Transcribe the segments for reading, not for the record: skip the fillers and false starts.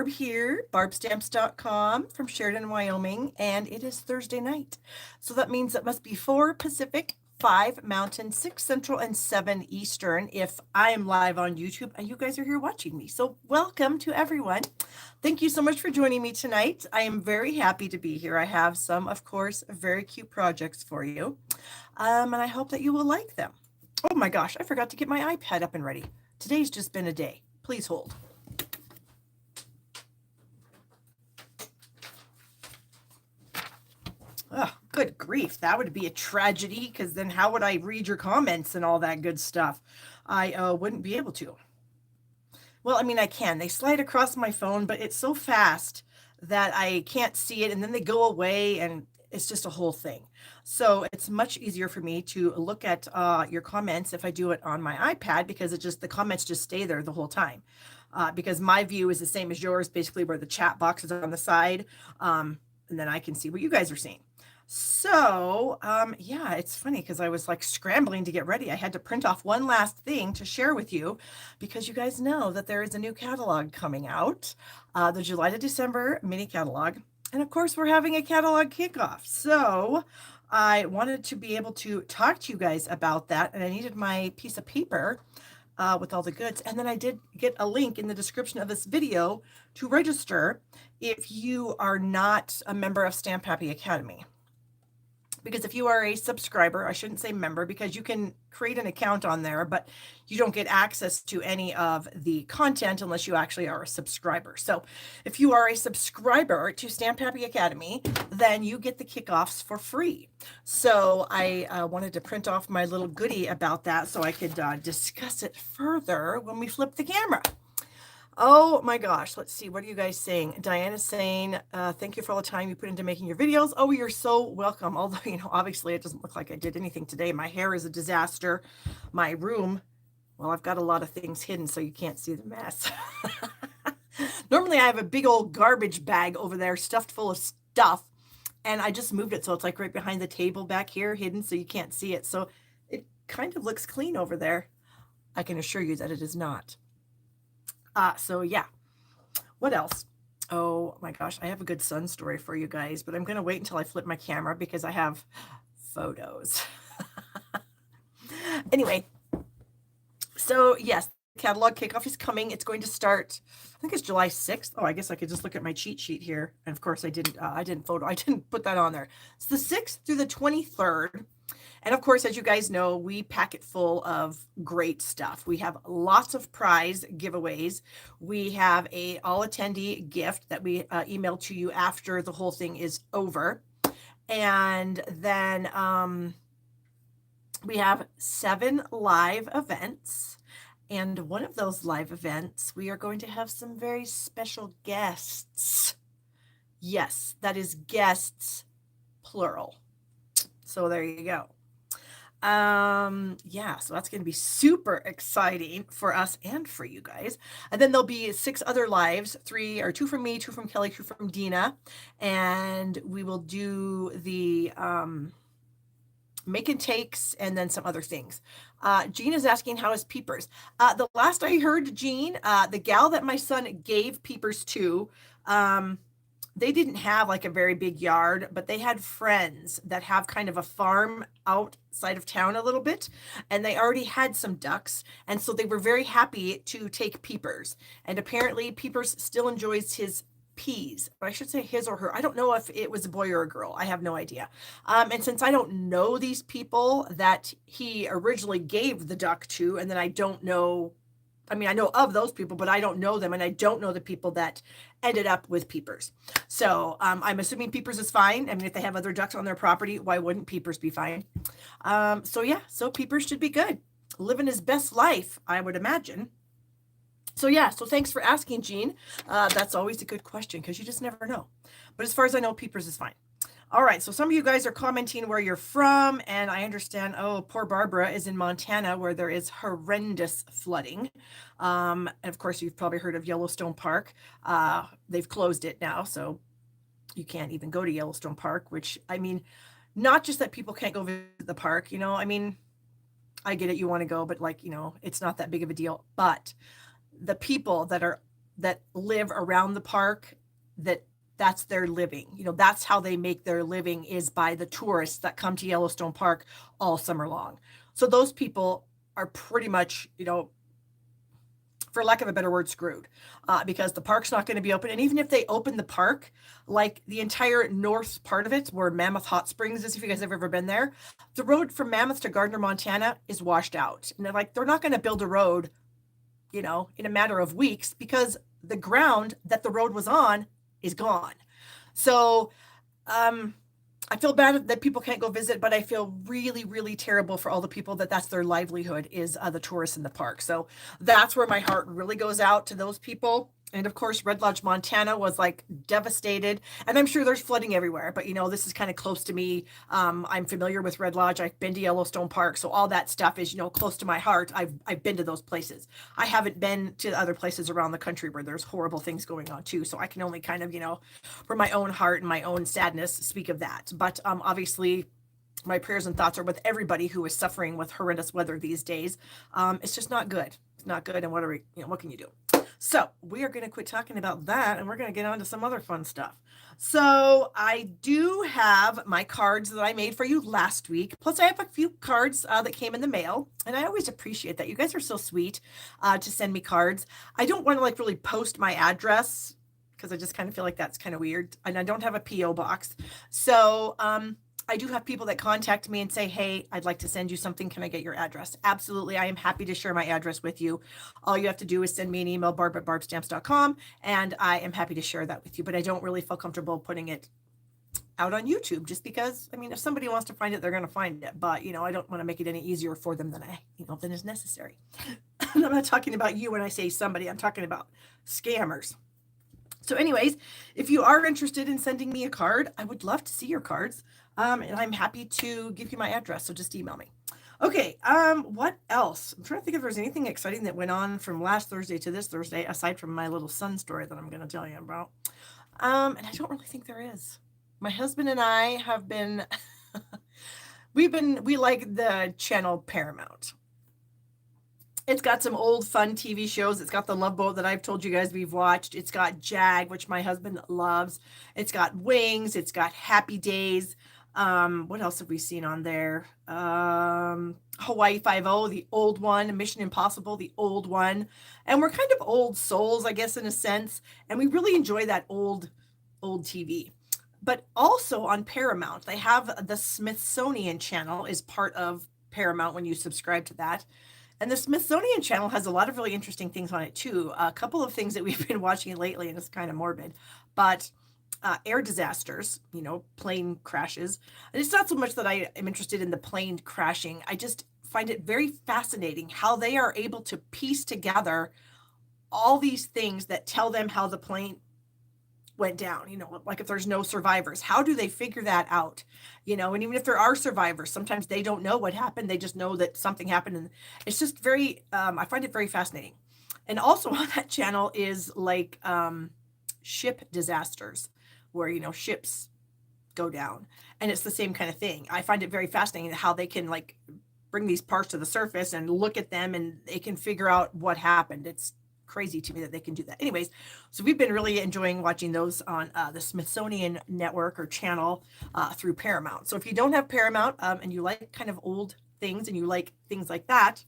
Barb here, barbstamps.com from Sheridan, Wyoming, and it is Thursday night. So that means it must be 4 Pacific, 5 Mountain, 6 Central, and 7 Eastern if I am live on YouTube and you guys are here watching me. So welcome to everyone. Thank you so much for joining me tonight. I am very happy to be here. I have some, of course, very cute projects for you, and I hope that you will like them. Oh my gosh, I forgot to get my iPad up and ready. Today's just been a day. Please hold. Oh, good grief. That would be a tragedy because then how would I read your comments and all that good stuff? I wouldn't be able to. Well, I mean, I can. They slide across my phone, but it's so fast that I can't see it and then they go away and it's just a whole thing. So it's much easier for me to look at your comments if I do it on my iPad because the comments just stay there the whole time. Because my view is the same as yours, basically where the chat box is on the side. And then I can see what you guys are seeing. So, yeah, it's funny because I was like scrambling to get ready. I had to print off one last thing to share with you because you guys know that there is a new catalog coming out, the July to December mini catalog. And of course, we're having a catalog kickoff. So I wanted to be able to talk to you guys about that. And I needed my piece of paper with all the goods. And then I did get a link in the description of this video to register if you are not a member of Stamp Happy Academy. Because if you are a subscriber, I shouldn't say member because you can create an account on there, but you don't get access to any of the content unless you actually are a subscriber. So if you are a subscriber to Stamp Happy Academy, then you get the kickoffs for free. So I wanted to print off my little goodie about that so I could discuss it further when we flip the camera. Oh my gosh, let's see. What are you guys saying? Diana's saying, thank you for all the time you put into making your videos. Oh, you're so welcome. Although, obviously it doesn't look like I did anything today. My hair is a disaster. My room, well, I've got a lot of things hidden so you can't see the mess. Normally I have a big old garbage bag over there stuffed full of stuff. And I just moved it. So it's like right behind the table back here hidden so you can't see it. So it kind of looks clean over there. I can assure you that it is not. So yeah, what else? Oh my gosh, I have a good sun story for you guys, but I'm going to wait until I flip my camera because I have photos. Anyway, so yes, catalog kickoff is coming. It's going to start, I think it's July 6th. Oh, I guess I could just look at my cheat sheet here. And of course I didn't put that on there. It's the 6th through the 23rd. And of course, as you guys know, we pack it full of great stuff. We have lots of prize giveaways. We have a all attendee gift that we email to you after the whole thing is over. And then we have 7 live events. And one of those live events, we are going to have some very special guests. Yes, that is guests, plural. So there you go. Yeah, so that's going to be super exciting for us and for you guys. And then there'll be 6 other lives, 2 from me, 2 from Kelly, 2 from Dina. And we will do the make and takes and then some other things. Jean is asking, how is Peepers? The last I heard, Jean, the gal that my son gave Peepers to, they didn't have like a very big yard, but they had friends that have kind of a farm outside of town a little bit, and they already had some ducks. And so they were very happy to take Peepers. And apparently Peepers still enjoys his peas, but I should say his or her. I don't know if it was a boy or a girl. I have no idea. And since I don't know these people that he originally gave the duck to, and then I don't know, I mean, I know of those people, but I don't know them, and I don't know the people that ended up with Peepers. So I'm assuming Peepers is fine. I mean, if they have other ducks on their property, why wouldn't Peepers be fine? So yeah, so Peepers should be good. Living his best life, I would imagine. So yeah, so thanks for asking, Jean. That's always a good question because you just never know. But as far as I know, Peepers is fine. All right, so some of you guys are commenting where you're from, and I understand, oh, poor Barbara is in Montana where there is horrendous flooding. And of course, you've probably heard of Yellowstone Park. They've closed it now, so you can't even go to Yellowstone Park, which, I mean, not just that people can't go visit the park, I mean, I get it, you want to go, but like, it's not that big of a deal. But the people that are that live around the park, that's their living. That's how they make their living, is by the tourists that come to Yellowstone Park all summer long. So those people are pretty much, for lack of a better word, screwed, because the park's not going to be open. And even if they open the park, like the entire north part of it, where Mammoth Hot Springs is, if you guys have ever been there, the road from Mammoth to Gardner, Montana is washed out. And they're not going to build a road, in a matter of weeks, because the ground that the road was on is gone. So, I feel bad that people can't go visit, but I feel really, really terrible for all the people that's their livelihood, is the tourists in the park. So that's where my heart really goes out to those people. And of course, Red Lodge, Montana was like devastated, and I'm sure there's flooding everywhere, but this is kind of close to me. I'm familiar with Red Lodge. I've been to Yellowstone Park. So all that stuff is, close to my heart. I've been to those places. I haven't been to other places around the country where there's horrible things going on too. So I can only kind of, for my own heart and my own sadness, speak of that. But obviously my prayers and thoughts are with everybody who is suffering with horrendous weather these days. It's just not good. It's not good. And what can you do? So we are going to quit talking about that, and we're going to get on to some other fun stuff. So I do have my cards that I made for you last week. Plus I have a few cards that came in the mail, and I always appreciate that. You guys are so sweet to send me cards. I don't want to really post my address, because I just kind of feel like that's kind of weird. And I don't have a P.O. box. So, I do have people that contact me and say, hey, I'd like to send you something. Can I get your address? Absolutely. I am happy to share my address with you. All you have to do is send me an email, barb@barbstamps.com, and I am happy to share that with you. But I don't really feel comfortable putting it out on YouTube, just because, if somebody wants to find it, they're going to find it. But, I don't want to make it any easier for them than is necessary. And I'm not talking about you when I say somebody. I'm talking about scammers. So anyways, if you are interested in sending me a card, I would love to see your cards. And I'm happy to give you my address. So just email me. Okay. What else? I'm trying to think if there's anything exciting that went on from last Thursday to this Thursday, aside from my little son story that I'm going to tell you about. And I don't really think there is. My husband and I have been, we like the channel Paramount. It's got some old fun TV shows. It's got The Love Boat that I've told you guys we've watched. It's got Jag, which my husband loves. It's got Wings. It's got Happy Days. What else have we seen on there? Hawaii Five-0, the old one. Mission Impossible, the old one. And we're kind of old souls, I guess, in a sense. And we really enjoy that old TV. But also on Paramount, they have the Smithsonian Channel is part of Paramount when you subscribe to that. And the Smithsonian Channel has a lot of really interesting things on it too. A couple of things that we've been watching lately, and it's kind of morbid, but air disasters, plane crashes. And it's not so much that I am interested in the plane crashing. I just find it very fascinating how they are able to piece together all these things that tell them how the plane went down, like if there's no survivors, how do they figure that out? And even if there are survivors, sometimes they don't know what happened. They just know that something happened. And it's just very, I find it very fascinating. And also on that channel is like ship disasters where, ships go down. And it's the same kind of thing. I find it very fascinating how they can bring these parts to the surface and look at them, and they can figure out what happened. It's crazy to me that they can do that. Anyways, so we've been really enjoying watching those on the Smithsonian Network or channel through Paramount. So if you don't have Paramount and you like kind of old things and you like things like that,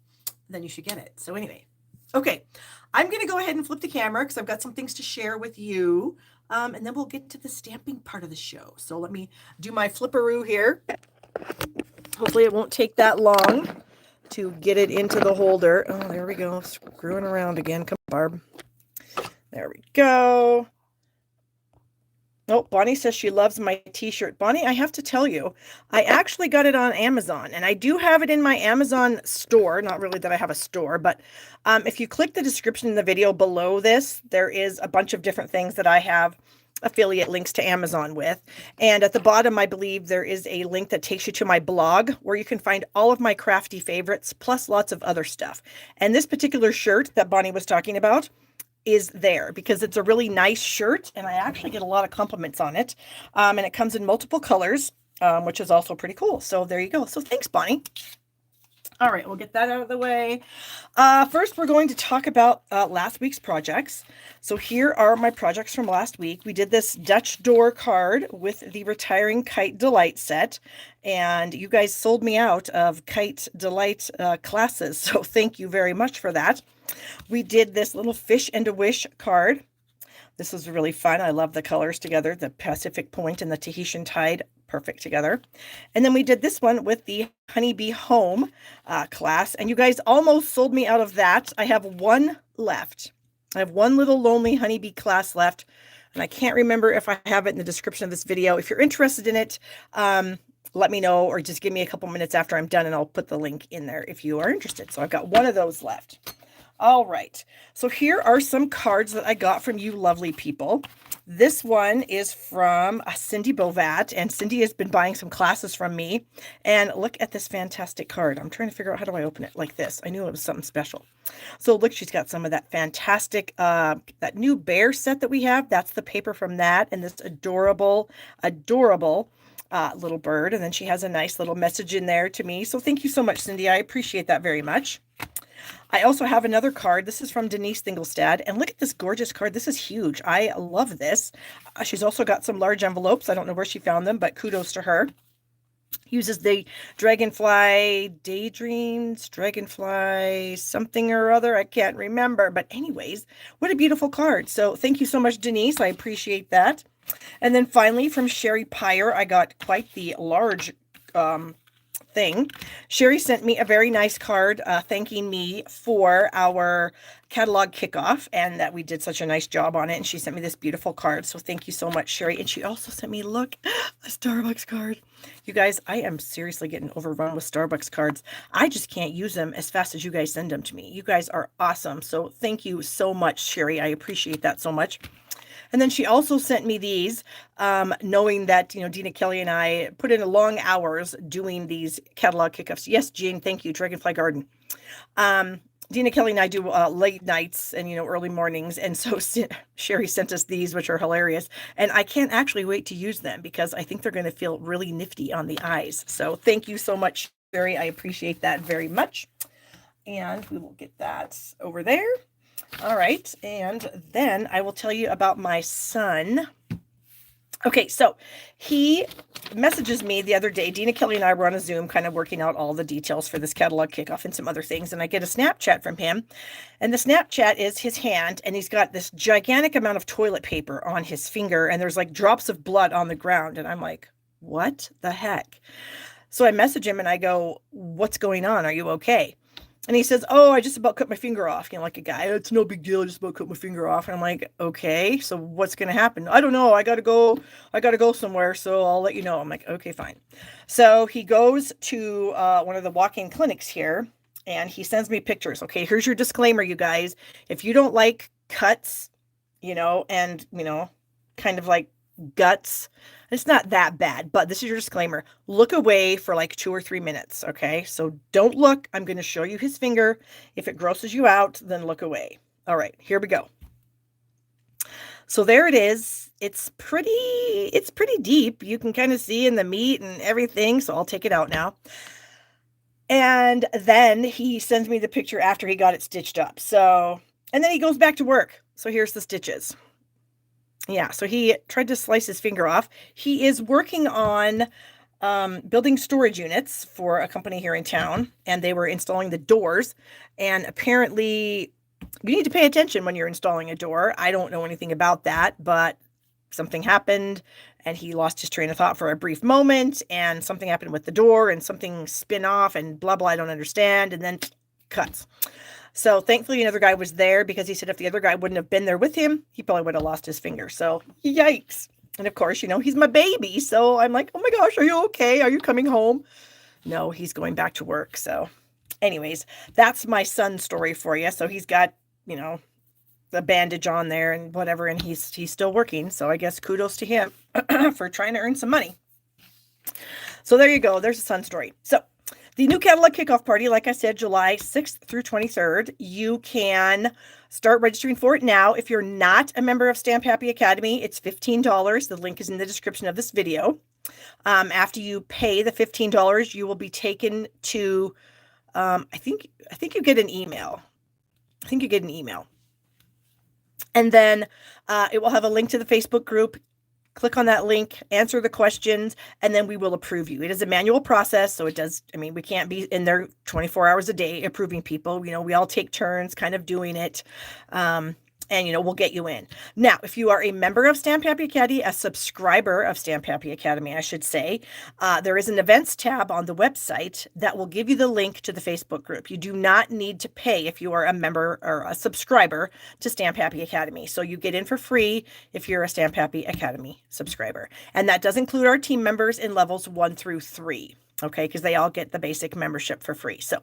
then you should get it. So anyway, okay, I'm going to go ahead and flip the camera because I've got some things to share with you. And then we'll get to the stamping part of the show. So let me do my flipperoo here. Hopefully it won't take that long to get it into the holder. Oh, there we go. Screwing around again. Come on, Barb. There we go. Oh, Bonnie says she loves my t-shirt. Bonnie, I have to tell you, I actually got it on Amazon, and I do have it in my Amazon store. Not really that I have a store, but if you click the description in the video below this, there is a bunch of different things that I have affiliate links to Amazon with. And at the bottom, I believe there is a link that takes you to my blog where you can find all of my crafty favorites, plus lots of other stuff. And this particular shirt that Bonnie was talking about is there because it's a really nice shirt, and I actually get a lot of compliments on it. And it comes in multiple colors, which is also pretty cool. So there you go. So thanks, Bonnie. All right, we'll get that out of the way. First, we're going to talk about last week's projects. So here are my projects from last week. We did this Dutch door card with the Retiring Kite Delight set, and you guys sold me out of Kite Delight classes, so thank you very much for that. We did this little Fish and a Wish card. This was really fun. I love the colors together, the Pacific Point and the Tahitian Tide, perfect together. And then we did this one with the Honeybee Home class, and you guys almost sold me out of that. I have one left. I have one little lonely honeybee class left, and I can't remember if I have it in the description of this video. If you're interested in it, let me know, or just give me a couple minutes after I'm done and I'll put the link in there if you are interested. So I've got one of those left. All right, so here are some cards that I got from you lovely people. This one is from Cindy Bovat, and Cindy has been buying some classes from me. And look at this fantastic card. I'm trying to figure out, how do I open it like this? I knew it was something special. So look, she's got some of that fantastic, that new bear set that we have. That's the paper from that, and this adorable, adorable little bird. And then she has a nice little message in there to me. So thank you so much, Cindy. I appreciate that very much. I also have another card. This is from Denise Thingelstad, and look at this gorgeous card. This is huge. I love this. She's also got some large envelopes. I don't know where she found them, but kudos to her. Uses the Dragonfly Daydreams, Dragonfly something or other. I can't remember, but anyways, what a beautiful card. So thank you so much, Denise. I appreciate that. And then finally from Sherry Pyre, I got quite the large thing. Sherry sent me a very nice card thanking me for our catalog kickoff and that we did such a nice job on it. And she sent me this beautiful card. So thank you so much, Sherry. And she also sent me, look, a Starbucks card. You guys, I am seriously getting overrun with Starbucks cards. I just can't use them as fast as you guys send them to me. You guys are awesome. So thank you so much, Sherry. I appreciate that so much. And then she also sent me these, knowing that, you know, Dina Kelly and I put in long hours doing these catalog kickoffs. Yes, Jean, thank you, Dragonfly Garden. Dina Kelly and I do late nights and, you know, early mornings. And so Sherry sent us these, which are hilarious. And I can't actually wait to use them because I think they're going to feel really nifty on the eyes. So thank you so much, Sherry. I appreciate that very much. And we will get that over there. All right, and then I will tell you about my son. Okay, so he messages me the other day. Dina Kelly and I were on a Zoom kind of working out all the details for this catalog kickoff and some other things, and I get a Snapchat from him, and the Snapchat is his hand, and he's got this gigantic amount of toilet paper on his finger, and there's like drops of blood on the ground, and I'm like, what the heck? So I message him, and I go, what's going on? Are you okay? And he says, oh, I just about cut my finger off. You know, like a guy, it's no big deal. I just about cut my finger off. And I'm like, okay, so what's going to happen? I don't know. I got to go somewhere. So I'll let you know. I'm like, okay, fine. So he goes to one of the walk-in clinics here and he sends me pictures. Okay, here's your disclaimer, you guys. If you don't like cuts, you know, and, you know, kind of like guts, it's not that bad, but this is your disclaimer. Look away for like 2 or 3 minutes. Okay. So don't look. I'm going to show you his finger. If it grosses you out, then look away. All right, here we go. So there it is. It's pretty deep. You can kind of see in the meat and everything. So I'll take it out now. And then he sends me the picture after he got it stitched up. So, and then he goes back to work. So here's the stitches. Yeah, so he tried to slice his finger off. He is working on building storage units for a company here in town, and they were installing the doors. And apparently, you need to pay attention when you're installing a door. I don't know anything about that, but something happened, and he lost his train of thought for a brief moment, and something happened with the door, and something spin off, and blah, blah, I don't understand, and then cuts. So thankfully another guy was there because he said if the other guy wouldn't have been there with him, he probably would have lost his finger. So yikes. And of course, you know, he's my baby. So I'm like, oh my gosh, are you okay? Are you coming home? No, he's going back to work. So anyways, that's my son's story for you. So he's got, you know, the bandage on there and whatever, and he's still working. So I guess kudos to him for trying to earn some money. So there you go. There's a son story. So the new catalog kickoff party, like I said, July 6th through 23rd. You can start registering for it now. If you're not a member of Stamp Happy Academy, it's $15. The link is in the description of this video. After you pay the $15, you will be taken to I think you get an email. I think you get an email. And then it will have a link to the Facebook group. Click on that link, answer the questions, and then we will approve you. It is a manual process, so it does, I mean, we can't be in there 24 hours a day approving people. You know, we all take turns kind of doing it. And, you know, we'll get you in. Now, if you are a member of Stamp Happy Academy, a subscriber of Stamp Happy Academy, I should say, there is an events tab on the website that will give you the link to the Facebook group. You do not need to pay if you are a member or a subscriber to Stamp Happy Academy. So you get in for free if you're a Stamp Happy Academy subscriber. And that does include our team members in levels 1 through 3. Okay, because they all get the basic membership for free. So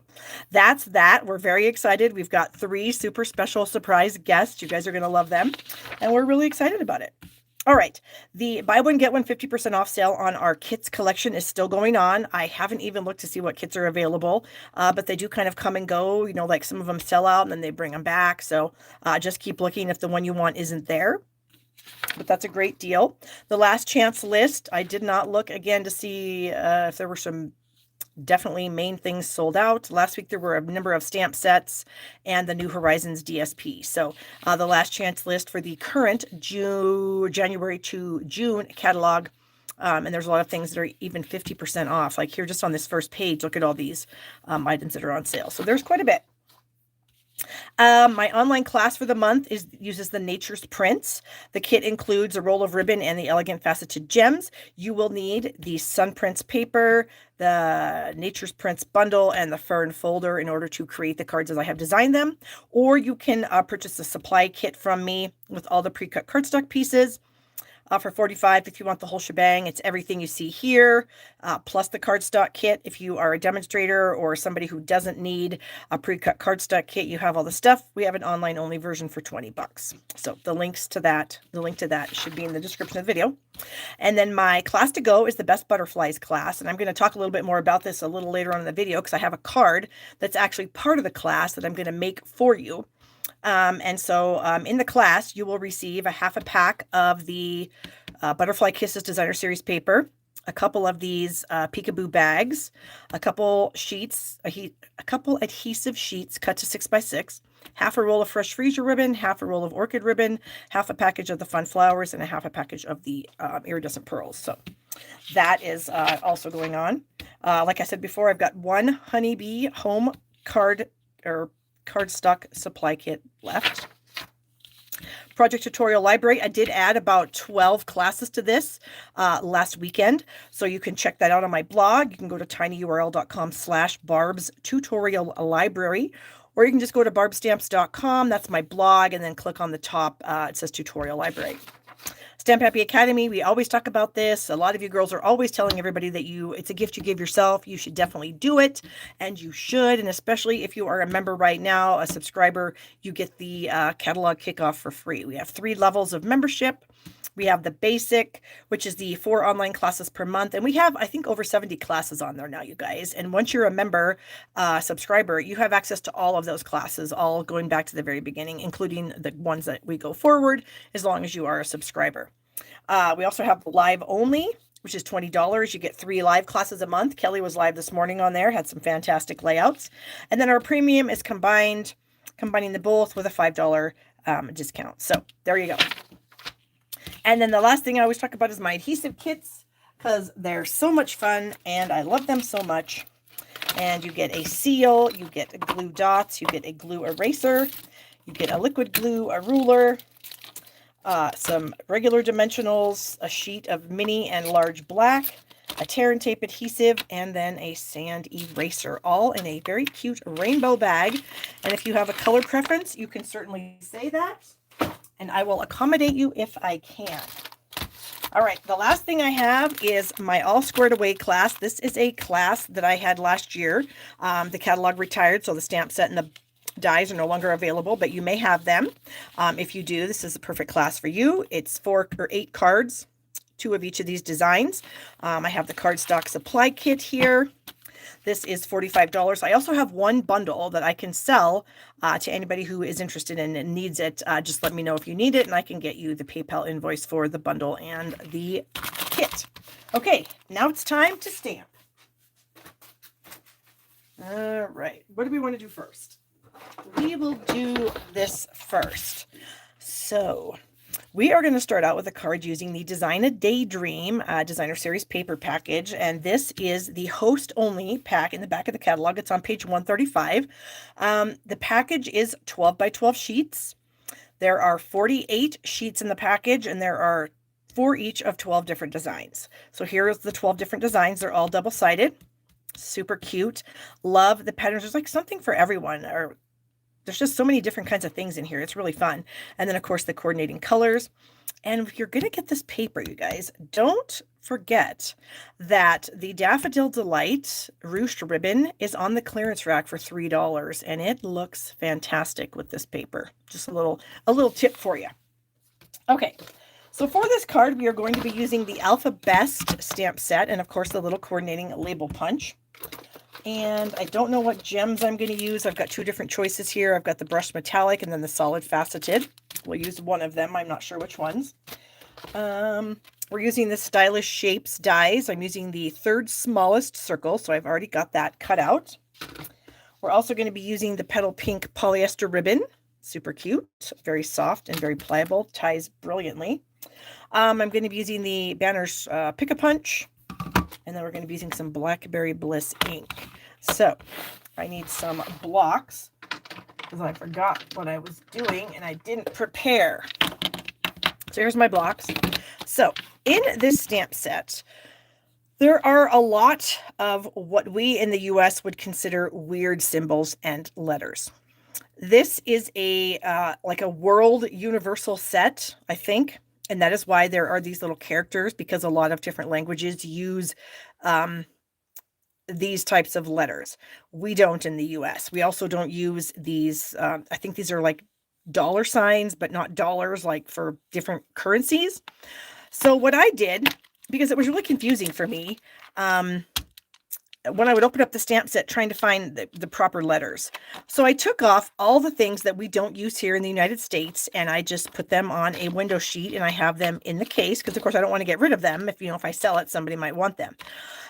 that's that. We're very excited. We've got 3 super special surprise guests. You guys are going to love them. And we're really excited about it. All right. The buy one, get one 50% off sale on our kits collection is still going on. I haven't even looked to see what kits are available, but they do kind of come and go. You know, like some of them sell out and then they bring them back. So just keep looking if the one you want isn't there. But that's a great deal. The last chance list, I did not look again to see if there were some definitely main things sold out. Last week there were a number of stamp sets and the New Horizons DSP. So the last chance list for the current January to June catalog. And there's a lot of things that are even 50% off. Like here, just on this first page, look at all these items that are on sale. So there's quite a bit. My online class for the month uses the Nature's Prints. The kit includes a roll of ribbon and the elegant faceted gems. You will need the Sun Prints paper, the Nature's Prints bundle, and the Fern folder in order to create the cards as I have designed them. Or you can purchase a supply kit from me with all the pre-cut cardstock pieces. For $45 if you want the whole shebang. It's everything you see here, plus the cardstock kit. If you are a demonstrator or somebody who doesn't need a pre-cut cardstock kit, you have all the stuff. We have an online only version for $20. So the link to that should be in the description of the video. And then my class to go is the Best Butterflies class. And I'm going to talk a little bit more about this a little later on in the video because I have a card that's actually part of the class that I'm going to make for you. And so in the class, you will receive a half a pack of the Butterfly Kisses Designer Series paper, a couple of these peekaboo bags, a couple sheets, a couple adhesive sheets cut to 6x6, half a roll of fresh freezer ribbon, half a roll of orchid ribbon, half a package of the fun flowers, and a half a package of the iridescent pearls. So that is also going on. Like I said before, I've got one honeybee home cardstock supply kit left. Project tutorial library. I did add about 12 classes to this last weekend. So you can check that out on my blog. You can go to tinyurl.com/Barb's tutorial library, or you can just go to barbstamps.com. That's my blog. And then click on the top. It says tutorial library. Stamp Happy Academy, we always talk about this. A lot of you girls are always telling everybody that it's a gift you give yourself. You should definitely do it, and you should. And especially if you are a member right now, a subscriber, you get the catalog kickoff for free. We have 3 levels of membership. We have the basic, which is the 4 online classes per month. And we have, I think, over 70 classes on there now, you guys. And once you're a member subscriber, you have access to all of those classes, all going back to the very beginning, including the ones that we go forward, as long as you are a subscriber. We also have the live only, which is $20. You get 3 live classes a month. Kelly was live this morning on there, had some fantastic layouts. And then our premium is combining the both with a $5 discount. So there you go. And then the last thing I always talk about is my adhesive kits, because they're so much fun and I love them so much. And you get a seal, you get glue dots, you get a glue eraser, you get a liquid glue, a ruler, some regular dimensionals, a sheet of mini and large black, a tear and tape adhesive, and then a sand eraser, all in a very cute rainbow bag. And if you have a color preference, you can certainly say that, and I will accommodate you if I can. All right, the last thing I have is my All Squared Away class. This is a class that I had last year. The catalog retired, so the stamp set and the dies are no longer available, but you may have them. If you do, this is the perfect class for you. It's 4 or 8 cards, 2 of each of these designs. I have the cardstock supply kit here. This is $45. I also have one bundle that I can sell to anybody who is interested in and needs it. Just let me know if you need it, and I can get you the PayPal invoice for the bundle and the kit. Okay, now it's time to stamp. All right. What do we want to do first? We will do this first. So we are going to start out with a card using the Design a Daydream Designer Series paper package. And this is the host only pack in the back of the catalog. It's on page 135. The package is 12 by 12 sheets. There are 48 sheets in the package, and there are 4 each of 12 different designs. So here's the 12 different designs. They're all double-sided. Super cute. Love the patterns. There's like something for everyone, or there's just so many different kinds of things in here. It's really fun. And then, of course, the coordinating colors. And if you're going to get this paper, you guys, don't forget that the Daffodil Delight ruched ribbon is on the clearance rack for $3, and it looks fantastic with this paper. Just a little tip for you. Okay, so for this card, we are going to be using the Alphabest stamp set, and of course the little coordinating label punch. And I don't know what gems I'm going to use. I've got 2 different choices here. I've got the brushed metallic and then the solid faceted. We'll use one of them. I'm not sure which ones. We're using the Stylish Shapes dies. I'm using the 3rd smallest circle, so I've already got that cut out. We're also going to be using the Petal Pink polyester ribbon. Super cute, very soft and very pliable, ties brilliantly. I'm going to be using the Banners Pick-a-Punch, and then we're going to be using some Blackberry Bliss ink. So I need some blocks because I forgot what I was doing and I didn't prepare. So here's my blocks. So in this stamp set, there are a lot of what we in the US would consider weird symbols and letters. This is a like a world universal set, I think. And that is why there are these little characters, because a lot of different languages use these types of letters. We don't in the US. We also don't use these. I think these are like dollar signs, but not dollars, like for different currencies. So what I did, because it was really confusing for me, when I would open up the stamp set trying to find the proper letters. So I took off all the things that we don't use here in the United States, and I just put them on a window sheet, and I have them in the case because, of course, I don't want to get rid of them. If I sell it, somebody might want them.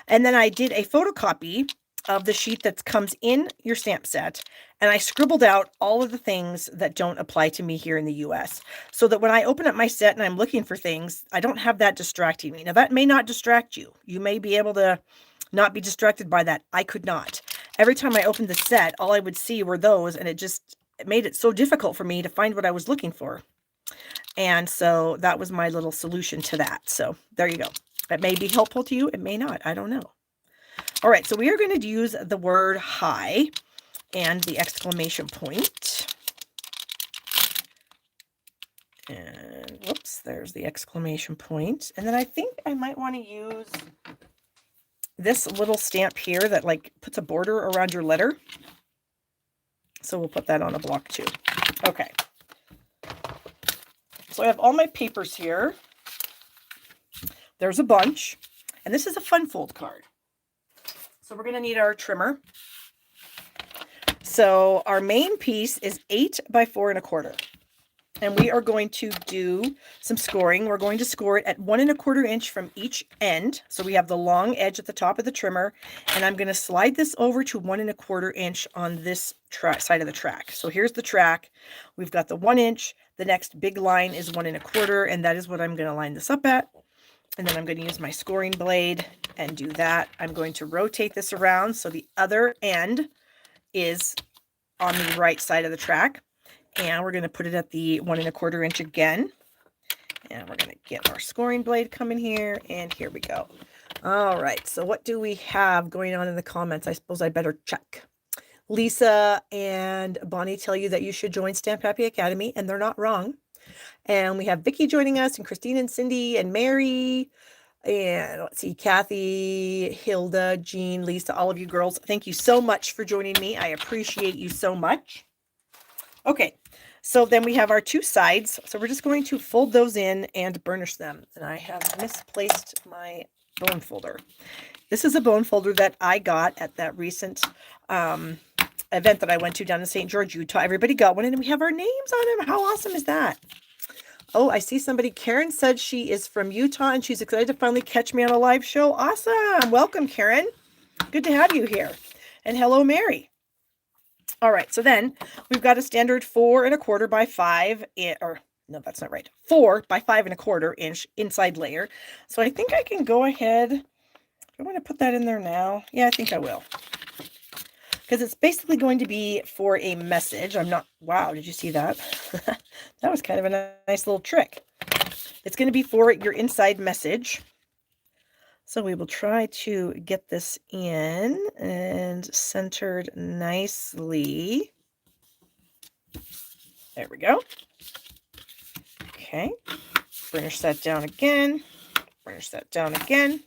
And then I did a photocopy of the sheet that comes in your stamp set, and I scribbled out all of the things that don't apply to me here in the US, so that when I open up my set and I'm looking for things, I don't have that distracting me. Now, that may not distract you. You may be able to not be distracted by that. I could not. Every time I opened the set, all I would see were those, and it made it so difficult for me to find what I was looking for. And so that was my little solution to that. So there you go. It may be helpful to you. It may not. I don't know. All right. So we are going to use the word hi and the exclamation point. And whoops, there's the exclamation point. And then I think I might want to use this little stamp here that like puts a border around your letter. So we'll put that on a block too. Okay. So I have all my papers here. There's a bunch, and this is a fun fold card. So we're going to need our trimmer. So our main piece is 8 by 4 1/4. And we are going to do some scoring. We're going to score it at 1 1/4 inch from each end. So we have the long edge at the top of the trimmer, and I'm going to slide this over to 1 1/4 inch on this side of the track. So here's the track. We've got the 1 inch. The next big line is 1 1/4, and that is what I'm going to line this up at. And then I'm going to use my scoring blade and do that. I'm going to rotate this around so the other end is on the right side of the track. And we're going to put it at the 1 1/4 inch again. And we're going to get our scoring blade coming here. And here we go. All right. So what do we have going on in the comments? I suppose I better check. Lisa and Bonnie tell you that you should join Stamp Happy Academy, and they're not wrong. And we have Vicki joining us, and Christine and Cindy and Mary. And let's see, Kathy, Hilda, Jean, Lisa, all of you girls. Thank you so much for joining me. I appreciate you so much. Okay. So then we have our 2 sides. So we're just going to fold those in and burnish them. And I have misplaced my bone folder. This is a bone folder that I got at that recent event that I went to down in St. George, Utah. Everybody got one, and we have our names on them. How awesome is that? Oh, I see somebody. Karen said she is from Utah, and she's excited to finally catch me on a live show. Awesome. Welcome, Karen. Good to have you here. and hello, Mary. All right, so then we've got a standard 4 1/4 by 5, or no, that's not right. 4 by 5 1/4 inch inside layer. So I think I can go ahead. Do I want to put that in there now? Yeah, I think I will. Because it's basically going to be for a message. Wow, did you see that? That was kind of a nice little trick. It's going to be for your inside message. So we will try to get this in and centered nicely. There we go. Okay, burnish that down again, burnish that down again.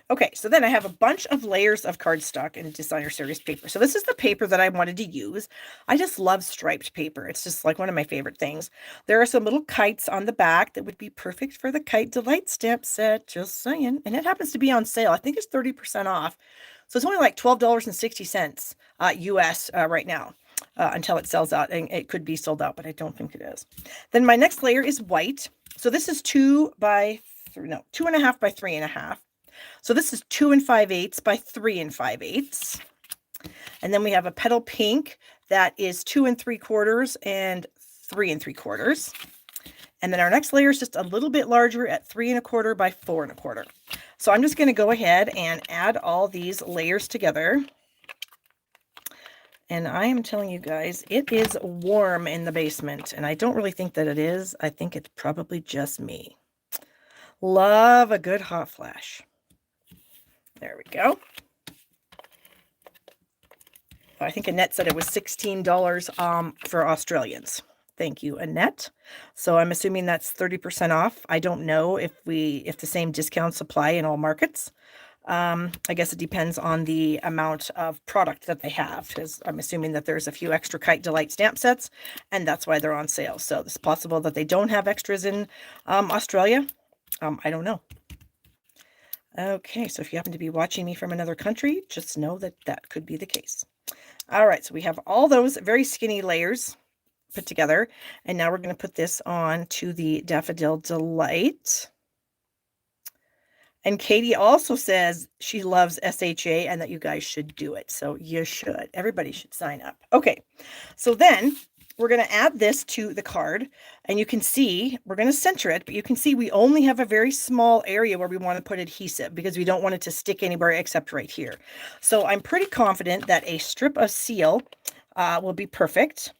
Okay, so then I have a bunch of layers of cardstock and designer series paper. So this is the paper that I wanted to use. I just love striped paper. It's just like one of my favorite things. There are some little kites on the back that would be perfect for the Kite Delight stamp set, just saying. And it happens to be on sale. I think it's 30% off. So it's only like $12.60 US right now. Until it sells out, and it could be sold out, but I don't think it is. Then my next layer is white. So this is 2 1/2 by 3 1/2. So this is 2 5/8 by 3 5/8. And then we have a petal pink that is 2 3/4 and 3 3/4. And then our next layer is just a little bit larger at 3 1/4 by 4 1/4. So I'm just going to go ahead and add all these layers together. And I am telling you guys, it is warm in the basement. And I don't really think that it is. I think it's probably just me. Love a good hot flash. There we go. I think Annette said it was $16 for Australians. Thank you, Annette. So I'm assuming that's 30% off. I don't know if the same discounts apply in all markets. I guess it depends on the amount of product that they have, because I'm assuming that there's a few extra Kite Delight stamp sets, and that's why they're on sale. So it's possible that they don't have extras in Australia. I don't know. Okay, so if you happen to be watching me from another country, just know that that could be the case. All right, so we have all those very skinny layers put together, and now we're going to put this on to the Daffodil Delight. And Katie also says she loves SHA and that you guys should do it. So you should. Everybody should sign up. Okay, so then we're going to add this to the card. And you can see, we're going to center it, but you can see we only have a very small area where we want to put adhesive because we don't want it to stick anywhere except right here. So I'm pretty confident that a strip of seal will be perfect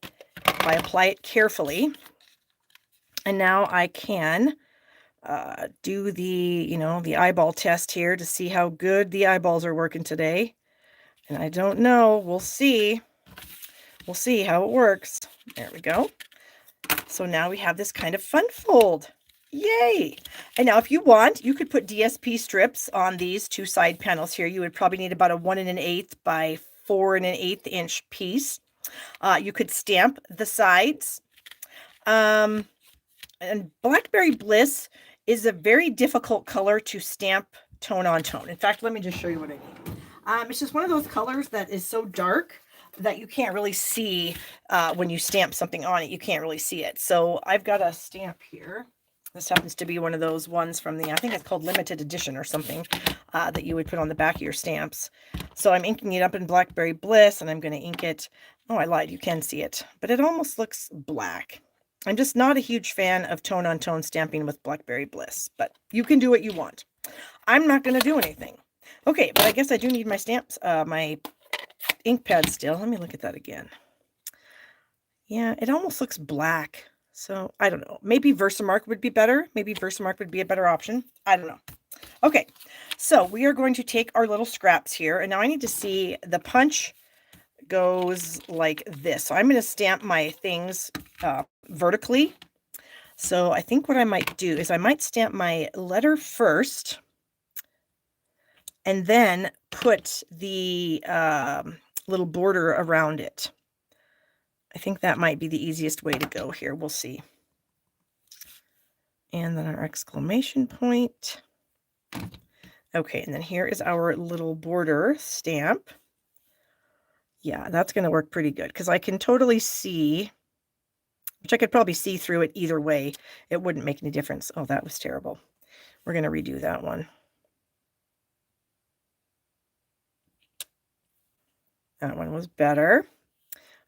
if I apply it carefully. And now I can do the eyeball test here to see how good the eyeballs are working today. And I don't know. We'll see. We'll see how it works. There we go. So now we have this kind of fun fold. Yay! And now if you want, you could put DSP strips on these two side panels here. You would probably need about a 1 1/8 by 4 1/8 inch piece. You could stamp the sides. And Blackberry Bliss is a very difficult color to stamp tone on tone. In fact, let me just show you what I mean. It's just one of those colors that is so dark that you can't really see when you stamp something on it. You can't really see it. So I've got a stamp here. This happens to be one of those ones from I think it's called limited edition or something that you would put on the back of your stamps. So I'm inking it up in Blackberry Bliss, and I'm going to ink it. Oh, I lied. You can see it, but it almost looks black. I'm just not a huge fan of tone-on-tone stamping with Blackberry Bliss, but you can do what you want. I'm not going to do anything. Okay, but I guess I do need my stamps, my ink pad still. Let me look at that again. Yeah, it almost looks black. So I don't know. Maybe Versamark would be better. Maybe Versamark would be a better option. I don't know. Okay, so we are going to take our little scraps here, and now I need to see the punch goes like this. So I'm going to stamp my things vertically. So I think what I might do is I might stamp my letter first and then put the little border around it. I think that might be the easiest way to go here. We'll see. And then our exclamation point. Okay, and then here is our little border stamp. Yeah, that's going to work pretty good because I can totally see, which I could probably see through it either way. It wouldn't make any difference. Oh, that was terrible. We're going to redo that one. That one was better.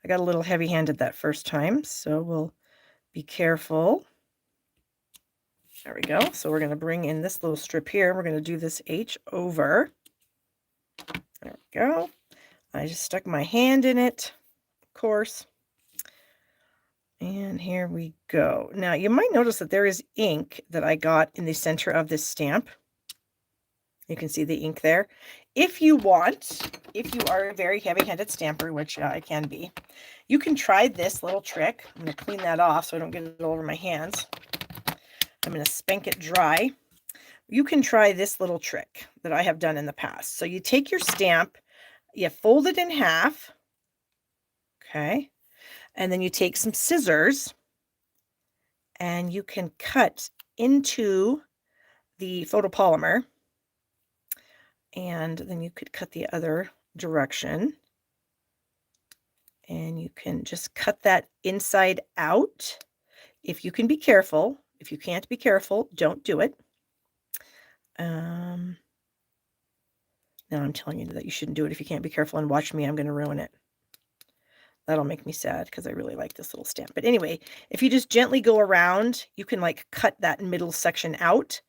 I got a little heavy-handed that first time, so we'll be careful. There we go. So we're going to bring in this little strip here. We're going to do this H over. There we go. I just stuck my hand in it, of course. And here we go. Now, you might notice that there is ink that I got in the center of this stamp. You can see the ink there. If you want, if you are a very heavy-handed stamper, which I can be, you can try this little trick. I'm going to clean that off so I don't get it all over my hands. I'm going to spank it dry. You can try this little trick that I have done in the past. So you take your stamp, you fold it in half, okay, and then you take some scissors and you can cut into the photopolymer, and then you could cut the other direction, and you can just cut that inside out. If you can be careful. If you can't be careful, don't do it. Now I'm telling you that you shouldn't do it if you can't be careful, and watch me, I'm going to ruin it. That'll make me sad because I really like this little stamp. But anyway, if you just gently go around, you can like cut that middle section out.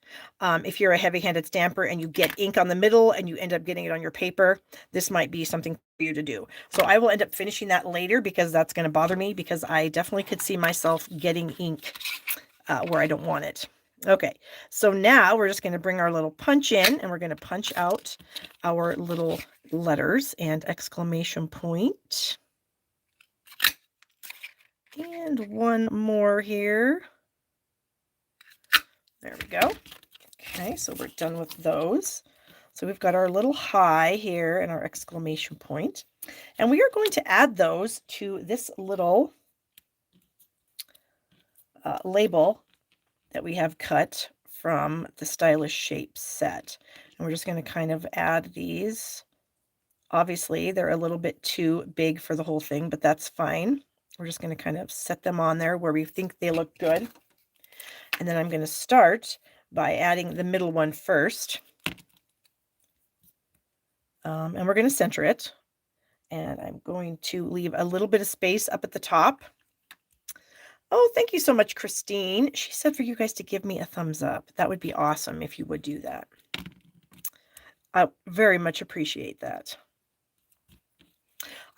If you're a heavy-handed stamper and you get ink on the middle and you end up getting it on your paper, this might be something for you to do. So I will end up finishing that later because that's going to bother me, because I definitely could see myself getting ink where I don't want it. Okay, so now we're just going to bring our little punch in, and we're going to punch out our little letters and exclamation point. And one more here. There we go. Okay, so we're done with those. So we've got our little high here and our exclamation point. And we are going to add those to this little label that we have cut from the Stylish Shapes set. And we're just going to kind of add these. Obviously, they're a little bit too big for the whole thing, but that's fine. We're just going to kind of set them on there where we think they look good. And then I'm going to start by adding the middle one first. And we're going to center it. And I'm going to leave a little bit of space up at the top. Oh, thank you so much, Christine. She said for you guys to give me a thumbs up. That would be awesome if you would do that. I very much appreciate that.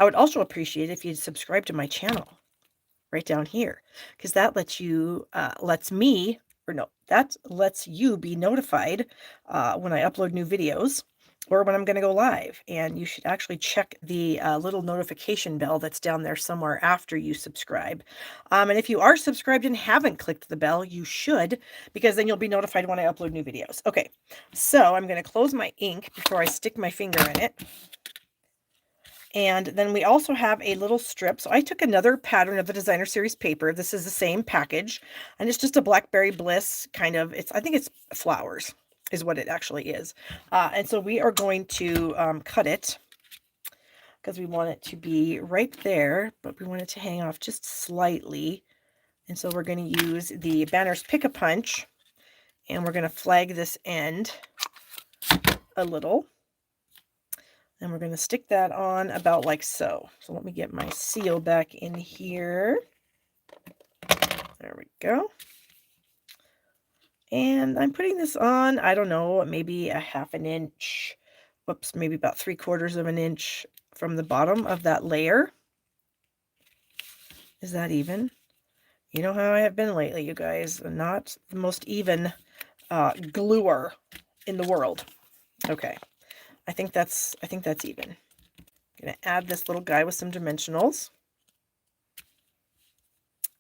I would also appreciate it if you'd subscribe to my channel right down here, because that lets you, that lets you be notified when I upload new videos or when I'm going to go live. And you should actually check the little notification bell that's down there somewhere after you subscribe. And if you are subscribed and haven't clicked the bell, you should, because then you'll be notified when I upload new videos. Okay, so I'm going to close my ink before I stick my finger in it. And then we also have a little strip. So I took another pattern of the Designer Series paper. This is the same package, and it's just a Blackberry Bliss kind of, I think it's flowers is what it actually is. And so we are going to cut it because we want it to be right there, but we want it to hang off just slightly. And so we're going to use the Banner's Pick-a-Punch, and we're going to flag this end a little. And we're going to stick that on about like so. So let me get my seal back in here. There we go. And I'm putting this on, I don't know, maybe a half an inch. Whoops, maybe about 3/4 of an inch from the bottom of that layer. Is that even? You know how I have been lately, you guys. Not the most even gluer in the world. Okay. I think that's even. I'm going to add this little guy with some dimensionals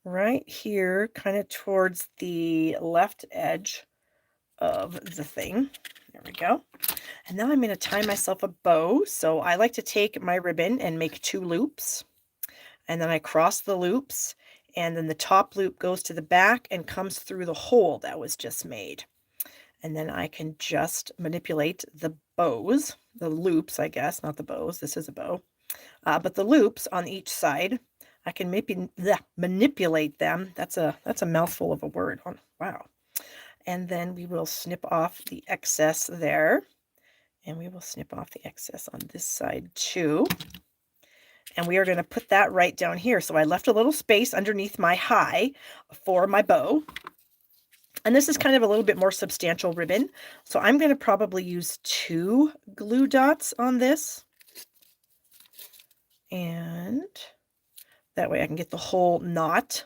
right here, kind of towards the left edge of the thing. There we go. And now I'm going to tie myself a bow. So I like to take my ribbon and make 2 loops, and then I cross the loops, and then the top loop goes to the back and comes through the hole that was just made. And then I can just manipulate the bows, the loops, I guess, not the bows. This is a bow. But the loops on each side, I can maybe manipulate them. That's a mouthful of a word. Oh, wow. And then we will snip off the excess there. And we will snip off the excess on this side too. And we are going to put that right down here. So I left a little space underneath my high for my bow. And this is kind of a little bit more substantial ribbon. So I'm going to probably use 2 glue dots on this. And that way I can get the whole knot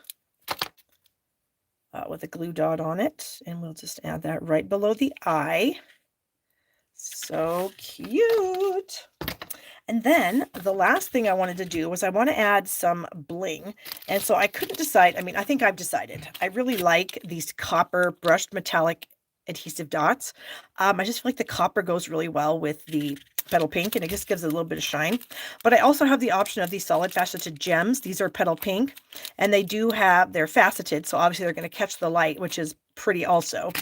with a glue dot on it. And we'll just add that right below the eye. So cute. And then the last thing I wanted to do was I want to add some bling. And so I couldn't decide. I mean, I think I've decided. I really like these copper brushed metallic adhesive dots. I just feel like the copper goes really well with the petal pink, and it just gives it a little bit of shine. But I also have the option of these solid faceted gems. These are petal pink, and they're faceted. So obviously they're going to catch the light, which is pretty also.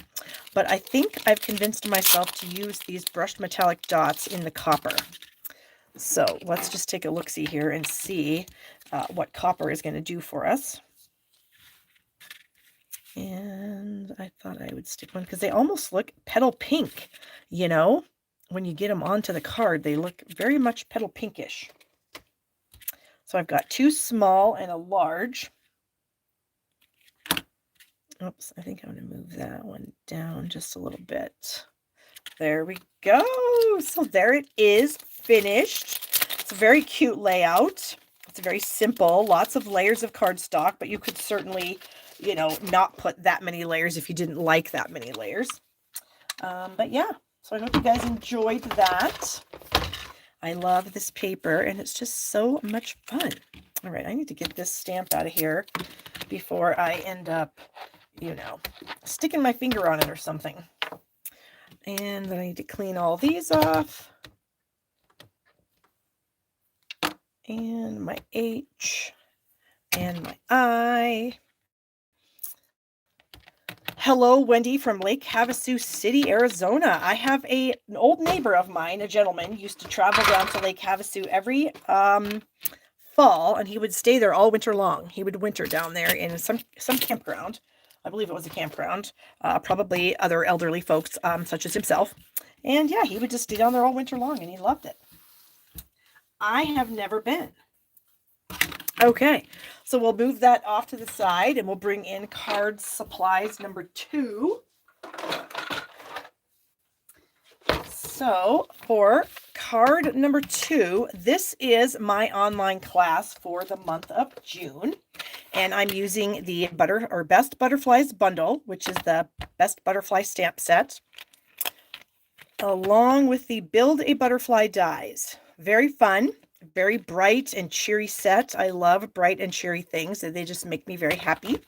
But I think I've convinced myself to use these brushed metallic dots in the copper. So let's just take a look-see here and see what copper is going to do for us. And I thought I would stick one because they almost look petal pink, you know. When you get them onto the card, they look very much petal pinkish. So I've got 2 small and a large. Oops, I think I'm going to move that one down just a little bit. There we go. So there it is, finished. It's a very cute layout. It's very simple, lots of layers of cardstock, but you could certainly, you know, not put that many layers if you didn't like that many layers. But yeah, so I hope you guys enjoyed that. I love this paper, and it's just so much fun. All right, I need to get this stamp out of here before I end up, you know, sticking my finger on it or something. And then I need to clean all these off. And my H and my I. Hello, Wendy from Lake Havasu City, Arizona. I have an old neighbor of mine, a gentleman, used to travel down to Lake Havasu every fall, and he would stay there all winter long. He would winter down there in some campground. I believe it was a campground, probably other elderly folks such as himself. And yeah, he would just stay down there all winter long, and he loved it. I have never been. Okay, so we'll move that off to the side, and we'll bring in card supplies number 2. So for card number 2, this is my online class for the month of June. And I'm using the Best Butterflies bundle, which is the Best Butterfly stamp set, along with the Build a Butterfly dies. Very fun, very bright and cheery set. I love bright and cheery things. They just make me very happy.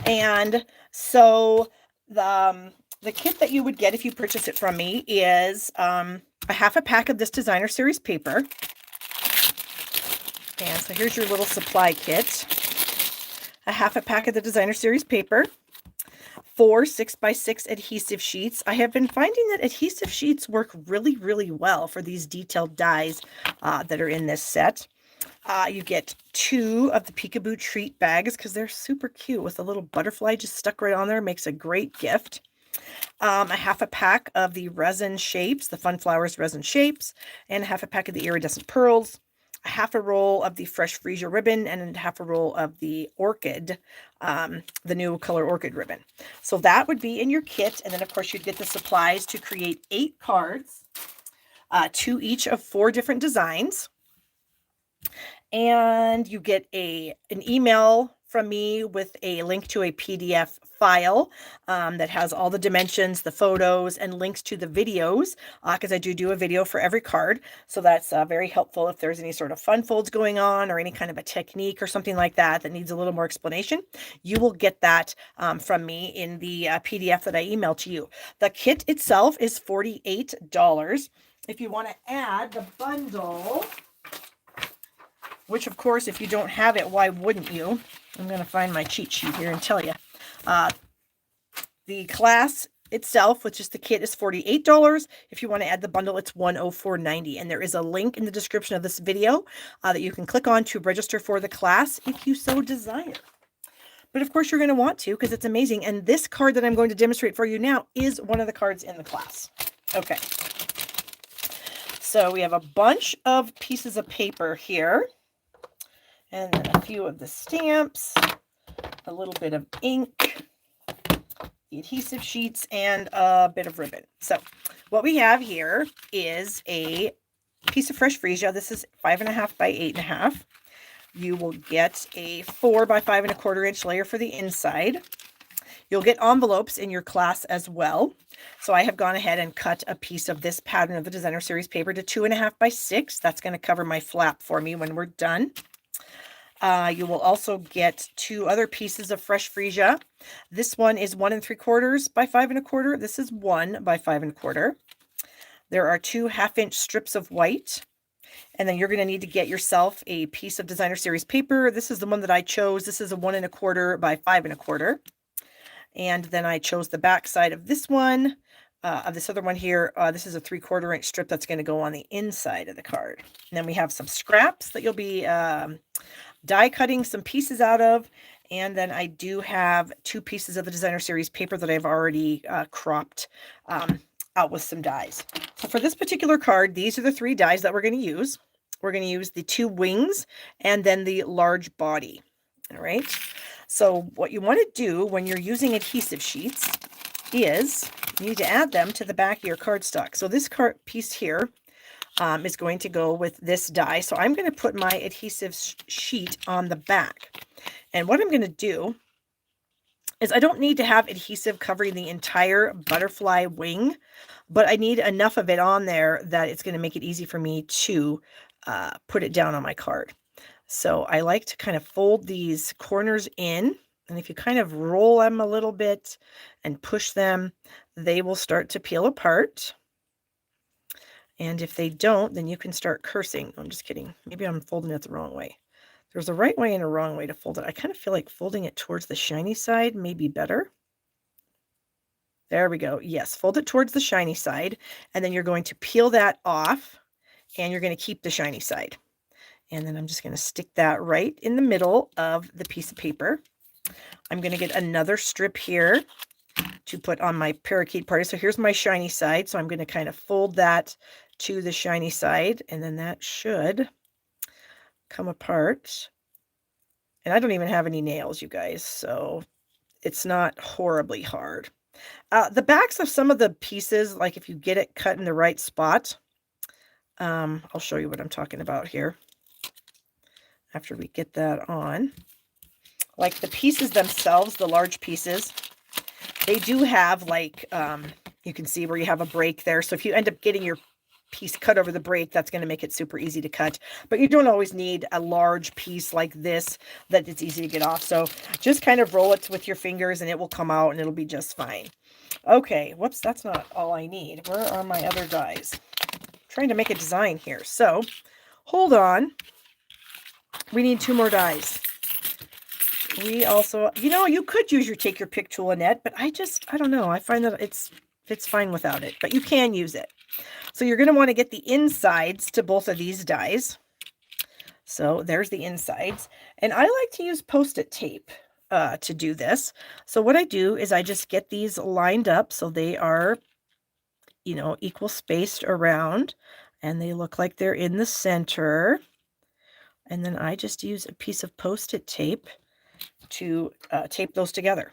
And so the kit that you would get if you purchase it from me is a half a pack of this designer series paper. And so here's your little supply kit. A half a pack of the designer series paper, 4 6x6 adhesive sheets. I have been finding that adhesive sheets work really, really well for these detailed dies that are in this set. You get 2 of the Peekaboo treat bags because they're super cute with a little butterfly just stuck right on there. Makes a great gift. A half a pack of the resin shapes, the Fun Flowers resin shapes, and a half a pack of the iridescent pearls. A half a roll of the Fresh Freesia ribbon, and half a roll of the orchid, the new color orchid ribbon. So that would be in your kit. And then of course you'd get the supplies to create 8 cards, 2 each of 4 different designs. And you get an email from me with a link to a PDF file that has all the dimensions, the photos, and links to the videos, because I do a video for every card. So that's very helpful if there's any sort of fun folds going on or any kind of a technique or something like that that needs a little more explanation. You will get that from me in the PDF that I email to you. The kit itself is $48. If you want to add the bundle, which of course, if you don't have it, why wouldn't you? I'm going to find my cheat sheet here and tell you. The class itself, which is the kit, is $48. If you want to add the bundle, it's $104.90. And there is a link in the description of this video that you can click on to register for the class if you so desire. But of course, you're going to want to because it's amazing. And this card that I'm going to demonstrate for you now is one of the cards in the class. Okay. So we have a bunch of pieces of paper here. and then a few of the stamps, a little bit of ink, the adhesive sheets, and a bit of ribbon. So what we have here is a piece of fresh freesia. This is 5.5 by 8.5. You will get a 4 by 5.25 inch layer for the inside. You'll get envelopes in your class as well. So I have gone ahead and cut a piece of this pattern of the Designer Series paper to 2.5 by 6. That's going to cover my flap for me when we're done. You will also get 2 other pieces of fresh freesia. This one is 1 3/4 by 5.25. This is 1 by 5.25. There are 2 1/2 inch strips of white. And then you're going to need to get yourself a piece of Designer Series paper. This is the one that I chose. This is a 1 1/4 by 5.25. And then I chose the back side of this one, of this other one here. This is a 3/4 inch strip that's going to go on the inside of the card. And then we have some scraps that you'll be die cutting some pieces out of. And then I do have 2 pieces of the Designer Series paper that I've already cropped out with some dies. So for this particular card, these are the 3 dies that we're going to use. We're going to use the 2 wings and then the large body. All right. So what you want to do when you're using adhesive sheets is you need to add them to the back of your cardstock. So this card piece here is going to go with this die. So I'm going to put my adhesive sheet on the back. And what I'm going to do is I don't need to have adhesive covering the entire butterfly wing, but I need enough of it on there that it's going to make it easy for me to put it down on my card. So I like to kind of fold these corners in, and if you kind of roll them a little bit and push them, they will start to peel apart. And if they don't, then you can start cursing. I'm just kidding. Maybe I'm folding it the wrong way. There's a right way and a wrong way to fold it. I kind of feel like folding it towards the shiny side may be better. There we go. Yes, fold it towards the shiny side, and then you're going to peel that off, and you're going to keep the shiny side. And then I'm just going to stick that right in the middle of the piece of paper. I'm going to get another strip here to put on my parakeet party. So here's my shiny side. So I'm going to kind of fold that to the shiny side, and then that should come apart. And I don't even have any nails, you guys, so it's not horribly hard. The backs of some of the pieces, like if you get it cut in the right spot, I'll show you what I'm talking about here after we get that on. Like the pieces themselves, the large pieces, they do have like, you can see where you have a break there. So if you end up getting your piece cut over the break, that's going to make it super easy to cut. But you don't always need a large piece like this that it's easy to get off. So just kind of roll it with your fingers and it will come out and it'll be just fine. Okay, whoops, that's not all I need. Where are my other dies? I'm trying to make a design here. So hold on. We need 2 more dies. We also, you could use your take your pick tool, Annette, but I don't know. I find that it's fine without it, but you can use it. So you're going to want to get the insides to both of these dies. So there's the insides. And I like to use Post-it tape to do this. So what I do is I just get these lined up so they are, equal spaced around, and they look like they're in the center. And then I just use a piece of Post-it tape to tape those together.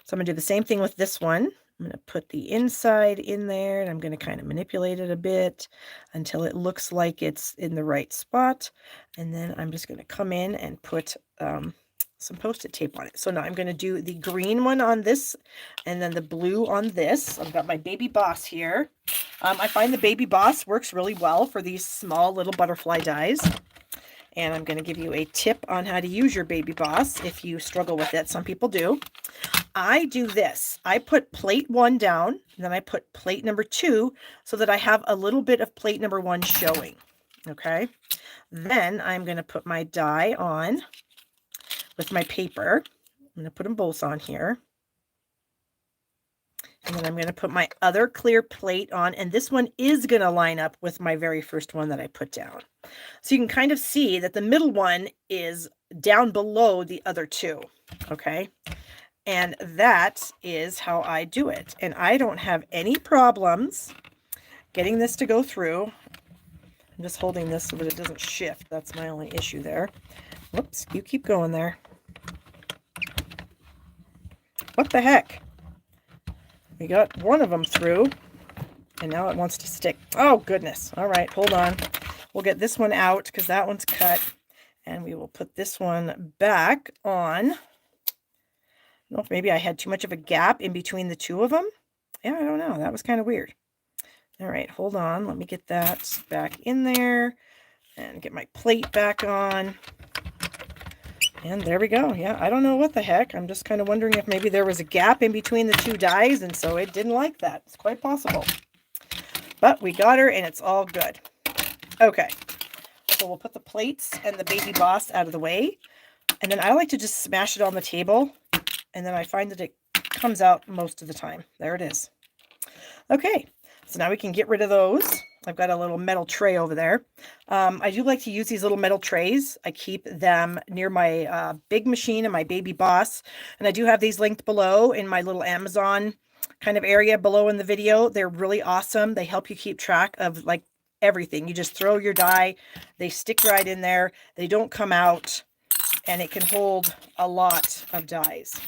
So I'm going to do the same thing with this one. I'm going to put the inside in there, and I'm going to kind of manipulate it a bit until it looks like it's in the right spot. And then I'm just going to come in and put some Post-it tape on it. So now I'm going to do the green one on this and then the blue on this. I've got my Baby Boss here. I find the Baby Boss works really well for these small little butterfly dies. And I'm going to give you a tip on how to use your Baby Boss if you struggle with it. Some people do. I do this. I put plate 1 down, and then I put plate number 2 so that I have a little bit of plate number 1 showing. Okay. Then I'm going to put my die on with my paper. I'm going to put them both on here. And then I'm going to put my other clear plate on, and this one is going to line up with my very first one that I put down. So you can kind of see that the middle one is down below the other 2, okay? And that is how I do it. And I don't have any problems getting this to go through. I'm just holding this so that it doesn't shift. That's my only issue there. Whoops, you keep going there. What the heck? We got one of them through, and now it wants to stick. Oh, goodness. All right, hold on. We'll get this one out because that one's cut, and we will put this one back on. I don't know if maybe I had too much of a gap in between the two of them. Yeah, I don't know. That was kind of weird. All right, hold on. Let me get that back in there and get my plate back on. And there we go. Yeah, I don't know what the heck. I'm just kind of wondering if maybe there was a gap in between the two dies, and so it didn't like that. It's quite possible. But we got her, and it's all good. Okay, so we'll put the plates and the baby boss out of the way. And then I like to just smash it on the table, and then I find that it comes out most of the time. There it is. Okay, so now we can get rid of those. I've got a little metal tray over there. I do like to use these little metal trays. I keep them near my big machine and my baby boss. And I do have these linked below in my little Amazon kind of area below in the video. They're really awesome. They help you keep track of like everything. You just throw your die. They stick right in there. They don't come out. And it can hold a lot of dies.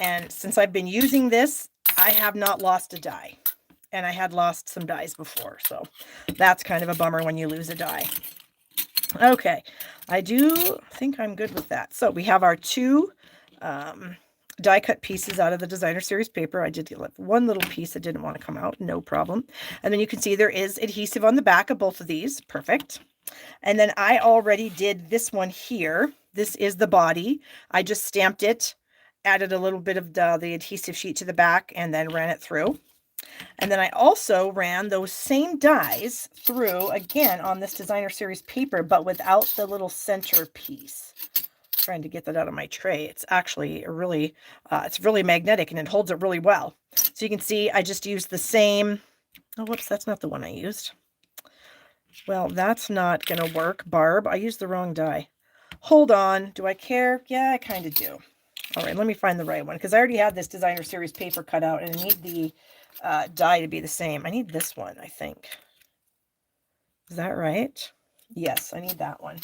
And since I've been using this, I have not lost a die. And I had lost some dies before, so that's kind of a bummer when you lose a die. Okay, I do think I'm good with that. So we have our two die cut pieces out of the designer series paper. I did get one little piece that didn't want to come out, no problem. And then you can see there is adhesive on the back of both of these. Perfect. And then I already did this one here. This is the body. I just stamped it, added a little bit of the adhesive sheet to the back, and then ran it through. And then I also ran those same dies through again on this designer series paper, but without the little center piece. Trying to get that out of my tray. It's actually really, it's really magnetic and it holds it really well. So you can see I just used the same. Oh, whoops, that's not the one I used. Well, that's not going to work, Barb. I used the wrong die. Hold on. Do I care? Yeah, I kind of do. All right, let me find the right one because I already had this designer series paper cut out and I need the die to be the same. I need this one, I think. Is that right? Yes, I need that one.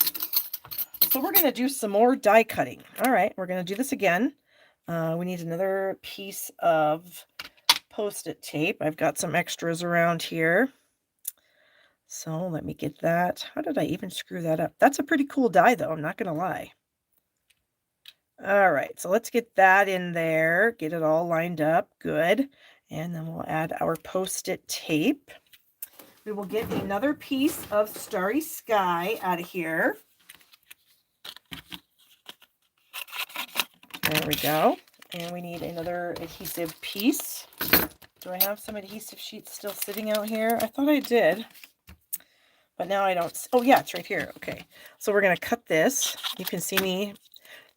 So we're going to do some more die cutting. All right, we're going to do this again. We need another piece of Post-it tape. I've got some extras around here. So let me get that. How did I even screw that up? That's a pretty cool die, though. I'm not going to lie. All right, so let's get that in there. Get it all lined up. Good. And then we'll add our Post-it tape. We will get another piece of Starry Sky out of here. There we go. And we need another adhesive piece. Do I have some adhesive sheets still sitting out here? I thought I did. But now I don't. Oh, yeah, it's right here. Okay. So we're going to cut this. You can see me.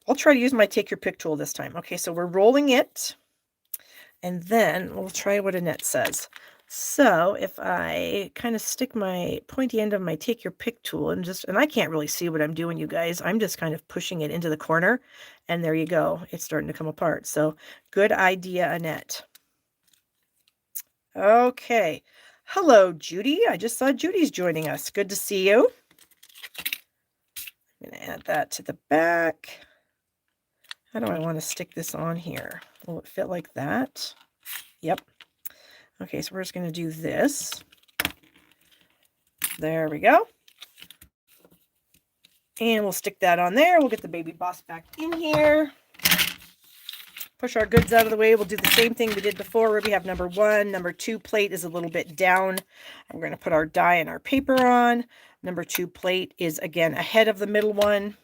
I'll try to use my take your pick tool this time. Okay, so we're rolling it. And then we'll try what Annette says. So if I kind of stick my pointy end of my take your pick tool and I can't really see what I'm doing, you guys. I'm just kind of pushing it into the corner. And there you go. It's starting to come apart. So good idea, Annette. Okay. Hello, Judy. I just saw Judy's joining us. Good to see you. I'm going to add that to the back. How do I want to stick this on here? Will it fit like that? Yep. Okay, so we're just going to do this. There we go. And we'll stick that on there. We'll get the baby boss back in here. Push our goods out of the way. We'll do the same thing we did before where we have number 1. Number 2 plate is a little bit down. I'm going to put our die and our paper on. Number 2 plate is again ahead of the middle one.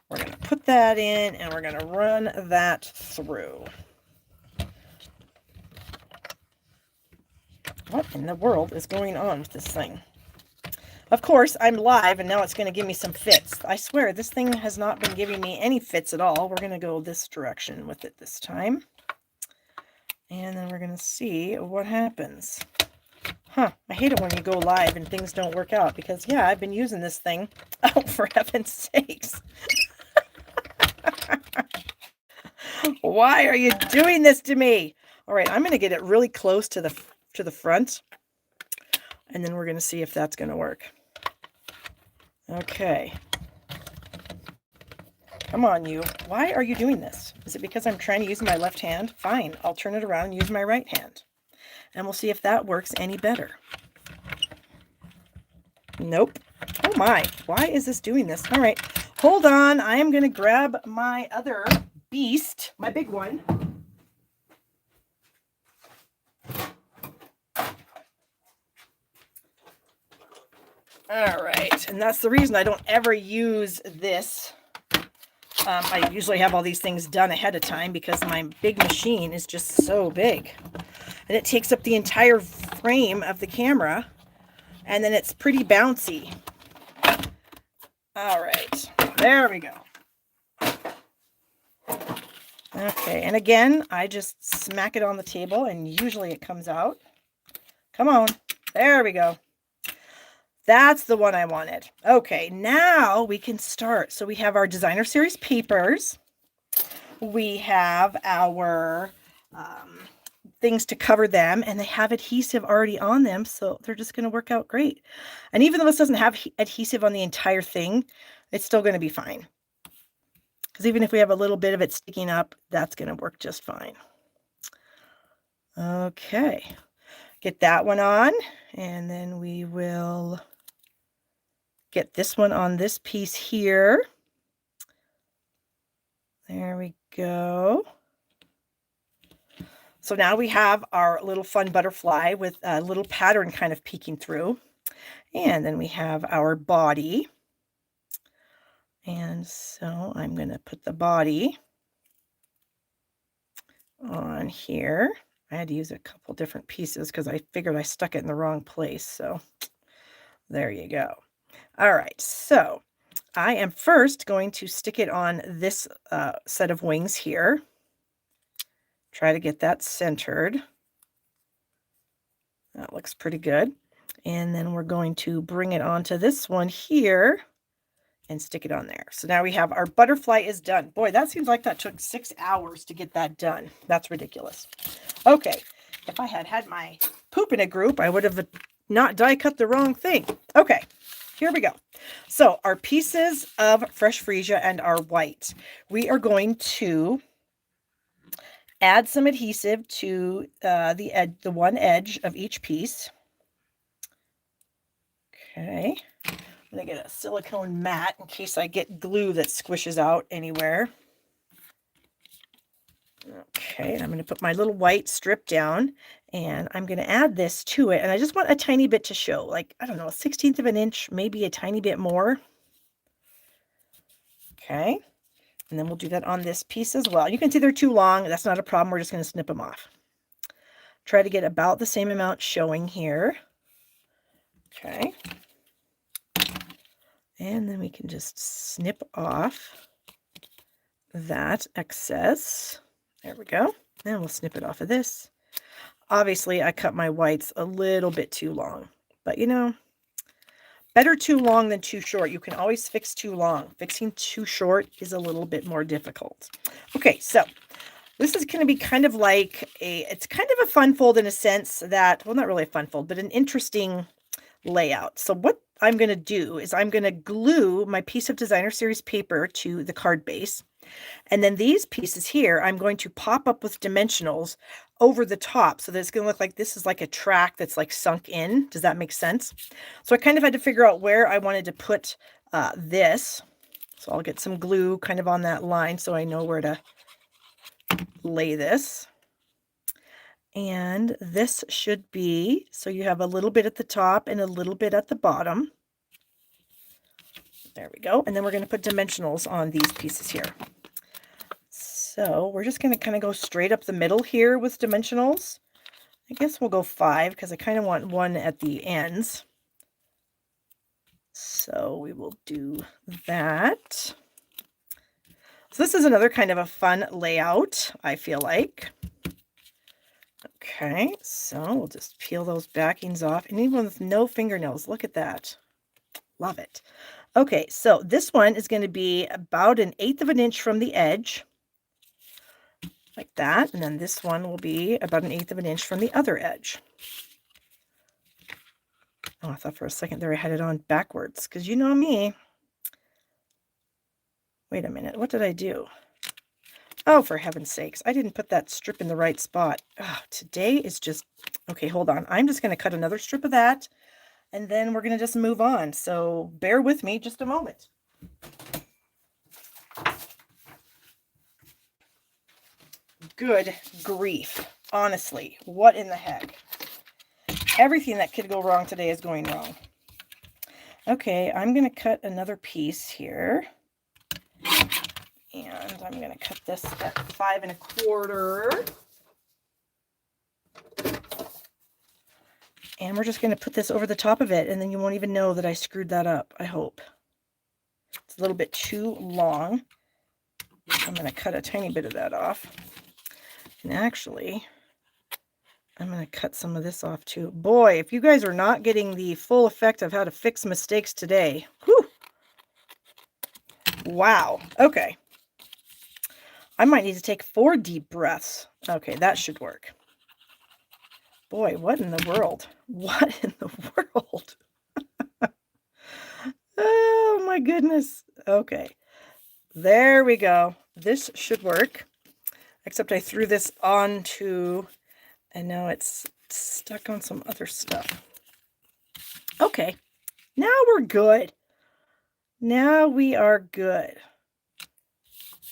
We're going to put that in and we're going to run that through. What in the world is going on with this thing? Of course, I'm live and now it's going to give me some fits. I swear this thing has not been giving me any fits at all. We're going to go this direction with it this time. And then we're going to see what happens. Huh, I hate it when you go live and things don't work out because, yeah, I've been using this thing. Oh, for heaven's sakes. Why are you doing this to me? All right, I'm going to get it really close to the front. And then we're going to see if that's going to work. Okay. Come on, you. Why are you doing this? Is it because I'm trying to use my left hand? Fine, I'll turn it around and use my right hand. And we'll see if that works any better. Nope. Oh my, why is this doing this? All right, hold on. I am going to grab my other beast, my big one. All right, and that's the reason I don't ever use this. I usually have all these things done ahead of time because my big machine is just so big. And it takes up the entire frame of the camera, and then it's pretty bouncy. All right, there we go. Okay, and again, I just smack it on the table, and usually it comes out. Come on, there we go. That's the one I wanted. Okay, now we can start. So we have our designer series papers. We have our things to cover them, and they have adhesive already on them, so they're just going to work out great. And even though this doesn't have adhesive on the entire thing, it's still going to be fine. Because even if we have a little bit of it sticking up, that's going to work just fine. Okay, get that one on, and then we will get this one on this piece here. There we go. So now we have our little fun butterfly with a little pattern kind of peeking through. And then we have our body. And so I'm going to put the body on here. I had to use a couple different pieces because I figured I stuck it in the wrong place. So there you go. All right, so I am first going to stick it on this set of wings here. Try to get that centered. That looks pretty good. And then we're going to bring it onto this one here and stick it on there. So now we have our butterfly is done. Boy, that seems like that took 6 hours to get that done. That's ridiculous. Okay, if I had had my poop in a group, I would have not die cut the wrong thing. Okay. Here we go. So our pieces of fresh freesia and our white, we are going to add some adhesive to the one edge of each piece. Okay, I'm going to get a silicone mat in case I get glue that squishes out anywhere. Okay, I'm going to put my little white strip down, and I'm going to add this to it. And I just want a tiny bit to show, like, I don't know, 1/16 of an inch, maybe a tiny bit more. Okay, and then we'll do that on this piece as well. You can see they're too long. That's not a problem. We're just going to snip them off. Try to get about the same amount showing here. Okay. And then we can just snip off that excess. There we go. And we'll snip it off of this. Obviously, I cut my whites a little bit too long, but you know, better too long than too short. You can always fix too long. Fixing too short is a little bit more difficult. Okay, so this is going to be kind of like it's kind of a fun fold in a sense that, well, not really a fun fold, but an interesting layout. So what I'm going to do is I'm going to glue my piece of designer series paper to the card base. And then these pieces here, I'm going to pop up with dimensionals over the top. So that it's going to look like this is like a track that's like sunk in. Does that make sense? So I kind of had to figure out where I wanted to put this. So I'll get some glue kind of on that line so I know where to lay this. And this should be, so you have a little bit at the top and a little bit at the bottom. There we go. And then we're going to put dimensionals on these pieces here. So we're just going to kind of go straight up the middle here with dimensionals. I guess we'll go 5 because I kind of want one at the ends. So we will do that. So this is another kind of a fun layout, I feel like. Okay, so we'll just peel those backings off. And even with no fingernails, look at that. Love it. Okay, so this one is going to be about 1/8 of an inch from the edge. Like that. And then this one will be about 1/8 of an inch from the other edge. Oh, I thought for a second there I had it on backwards, because you know me. Wait a minute, what did I do? Oh, for heaven's sakes, I didn't put that strip in the right spot. Oh, today is just... Okay, hold on. I'm just going to cut another strip of that, and then we're going to just move on. So bear with me just a moment. Good grief. Honestly, what in the heck? Everything that could go wrong today is going wrong. Okay, I'm going to cut another piece here. And I'm going to cut this at 5 1/4. And we're just going to put this over the top of it, and then you won't even know that I screwed that up, I hope. It's a little bit too long. I'm going to cut a tiny bit of that off. And actually, I'm going to cut some of this off too. Boy, if you guys are not getting the full effect of how to fix mistakes today, whew. Wow. Okay. I might need to take 4 deep breaths. Okay, that should work. Boy, what in the world? What in the world? Oh my goodness. Okay. There we go. This should work. Except I threw this onto, and now it's stuck on some other stuff. Okay. Now we're good. Now we are good.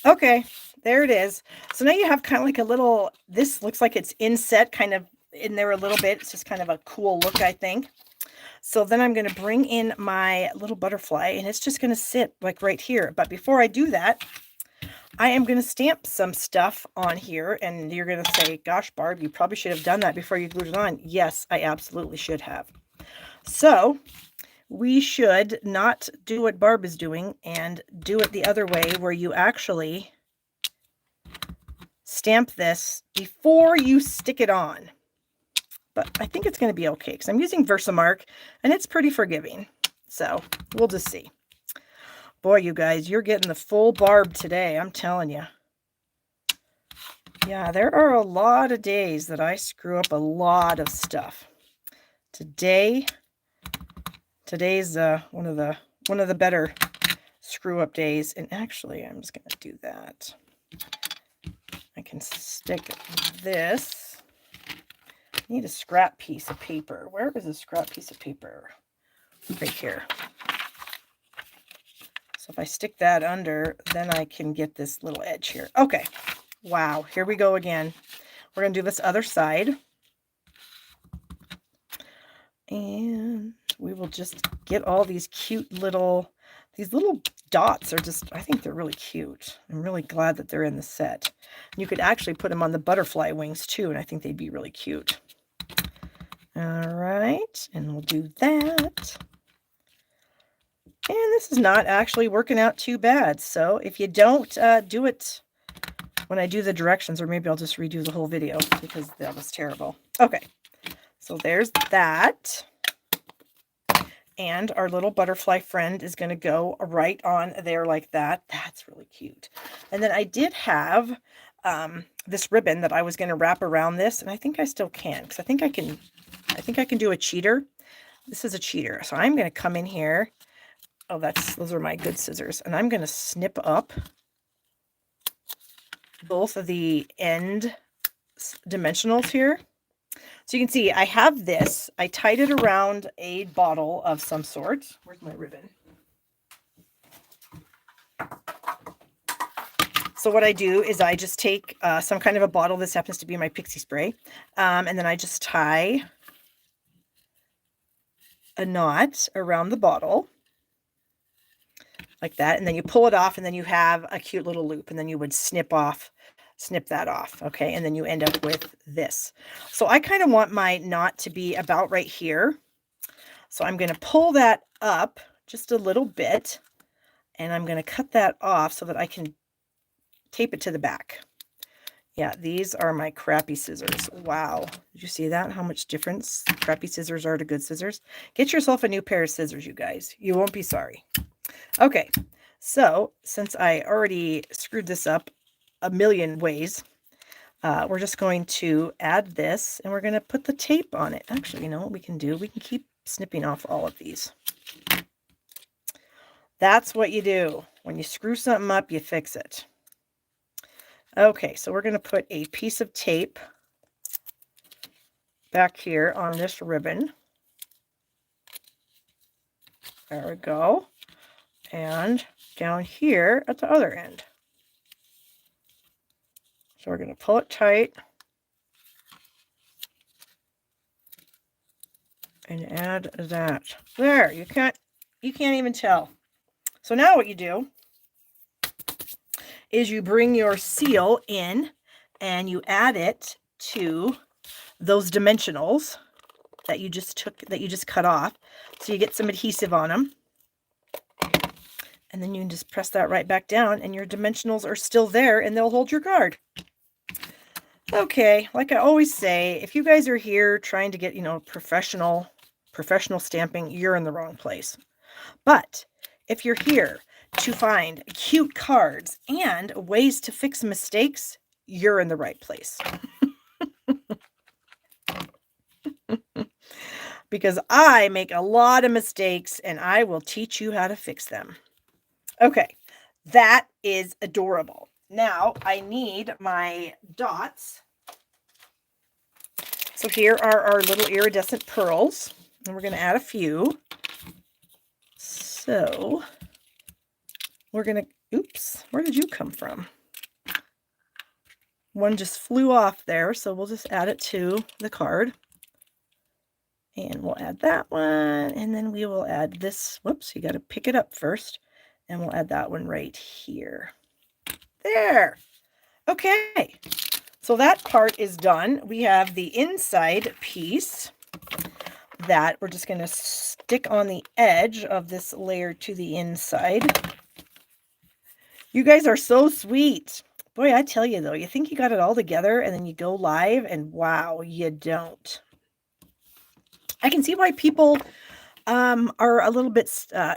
Okay. There it is. So now you have kind of like a little, this looks like it's inset kind of in there a little bit. It's just kind of a cool look, I think. So then I'm going to bring in my little butterfly, and it's just going to sit like right here. But before I do that, I am going to stamp some stuff on here, and you're going to say, gosh, Barb, you probably should have done that before you glued it on. Yes, I absolutely should have. So we should not do what Barb is doing and do it the other way, where you actually stamp this before you stick it on. But I think it's going to be okay because I'm using Versamark and it's pretty forgiving. So we'll just see. Boy, you guys, you're getting the full Barb today. I'm telling you. Yeah, there are a lot of days that I screw up a lot of stuff. Today's one of the better screw up days. And actually, I'm just going to do that. I can stick this. I need a scrap piece of paper. Where is a scrap piece of paper? Right here. So if I stick that under, then I can get this little edge here. Okay. Wow. Here we go again. We're going to do this other side. And we will just get all these cute little, these little dots are just, I think they're really cute. I'm really glad that they're in the set. You could actually put them on the butterfly wings too, and I think they'd be really cute. All right, and we'll do that. And this is not actually working out too bad. So if you don't do it when I do the directions, or maybe I'll just redo the whole video because that was terrible. Okay, so there's that. And our little butterfly friend is going to go right on there like that. That's really cute. And then I did have this ribbon that I was going to wrap around this, and I think I still can, because I think I can do a cheater. This is a cheater. So I'm going to come in here. Oh, those are my good scissors. And I'm going to snip up both of the end dimensionals here. So you can see I have this. I tied it around a bottle of some sort. Where's my ribbon? So what I do is I just take some kind of a bottle. This happens to be my pixie spray. And then I just tie a knot around the bottle like that. And then you pull it off, and then you have a cute little loop, and then you would snip that off. Okay. And then you end up with this. So I kind of want my knot to be about right here. So I'm going to pull that up just a little bit, and I'm going to cut that off so that I can tape it to the back. Yeah, these are my crappy scissors. Wow. Did you see that? How much difference crappy scissors are to good scissors? Get yourself a new pair of scissors, you guys. You won't be sorry. Okay. So since I already screwed this up a million ways, we're just going to add this, and we're going to put the tape on it. Actually, you know what we can do? We can keep snipping off all of these. That's what you do. When you screw something up, you fix it. Okay, so we're going to put a piece of tape back here on this ribbon. There we go. And down here at the other end. So we're going to pull it tight and add that. There, you can't even tell. So now what you do is you bring your seal in and you add it to those dimensionals that you just cut off. So you get some adhesive on them. And then you can just press that right back down and your dimensionals are still there and they'll hold your card. Okay, like I always say, if you guys are here trying to get, professional stamping, you're in the wrong place. But if you're here to find cute cards and ways to fix mistakes, you're in the right place. Because I make a lot of mistakes and I will teach you how to fix them. Okay, that is adorable. Now I need my dots. So here are our little iridescent pearls, and we're going to add a few. So we're going to, oops, where did you come from? One just flew off there, so we'll just add it to the card. And we'll add that one, and then we will add this. Whoops, you got to pick it up first. And we'll add that one right here. There. Okay. So that part is done. We have the inside piece that we're just going to stick on the edge of this layer to the inside. You guys are so sweet. Boy, I tell you though, you think you got it all together and then you go live and wow, you don't. I can see why people are a little bit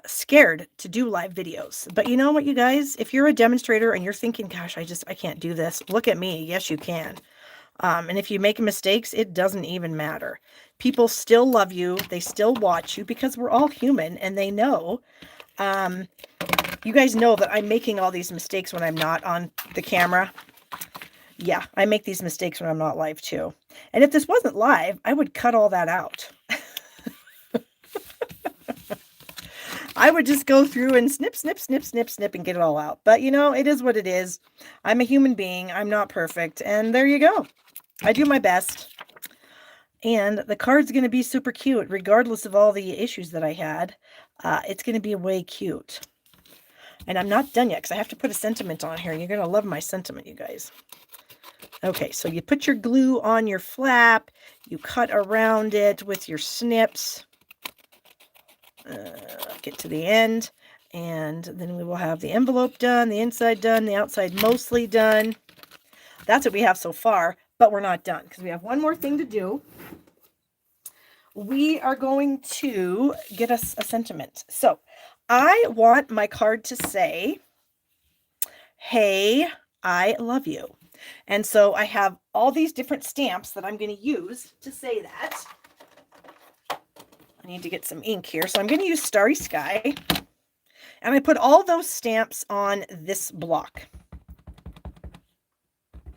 scared to do live videos. But you know what, you guys? If you're a demonstrator and you're thinking, gosh, I can't do this. Look at me. Yes, you can. And if you make mistakes, it doesn't even matter. People still love you. They still watch you because we're all human and they know. You guys know that I'm making all these mistakes when I'm not on the camera. Yeah, I make these mistakes when I'm not live too. And if this wasn't live, I would cut all that out. I would just go through and snip, snip, snip, snip, snip and get it all out. But, it is what it is. I'm a human being. I'm not perfect. And there you go. I do my best. And the card's going to be super cute, regardless of all the issues that I had. It's going to be way cute. And I'm not done yet because I have to put a sentiment on here. You're going to love my sentiment, you guys. Okay, so you put your glue on your flap. You cut around it with your snips. Get to the end, and then we will have the envelope done, the inside done, the outside mostly done. That's what we have so far, but we're not done because we have one more thing to do. We are going to get us a sentiment. So I want my card to say, hey, I love you. And so I have all these different stamps that I'm going to use to say that. I need to get some ink here. So I'm going to use Starry Sky. And I put all those stamps on this block.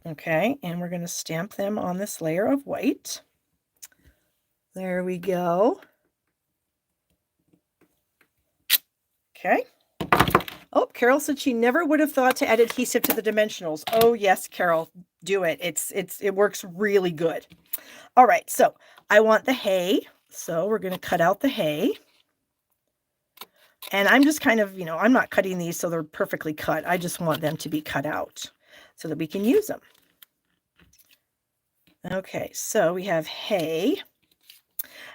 Okay, and we're going to stamp them on this layer of white. There we go. Okay. Oh, Carol said she never would have thought to add adhesive to the dimensionals. Oh, yes, Carol, do it. It works really good. All right, so I want the hay. So we're going to cut out the hay. And I'm just kind of, I'm not cutting these so they're perfectly cut. I just want them to be cut out so that we can use them. Okay, so we have hay.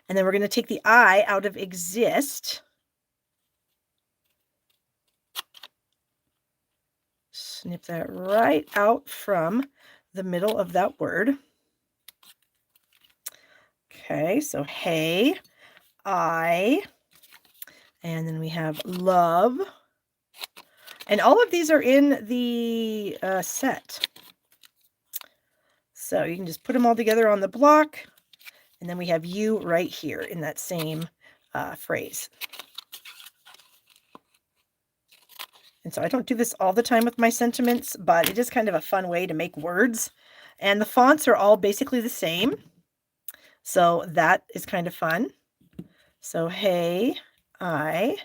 And then we're going to take the I out of exist. Snip that right out from the middle of that word. Okay, so hey, I, and then we have love. And all of these are in the set. So you can just put them all together on the block. And then we have you right here in that same phrase. And so I don't do this all the time with my sentiments, but it is kind of a fun way to make words. And the fonts are all basically the same. So that is kind of fun. So, hey, and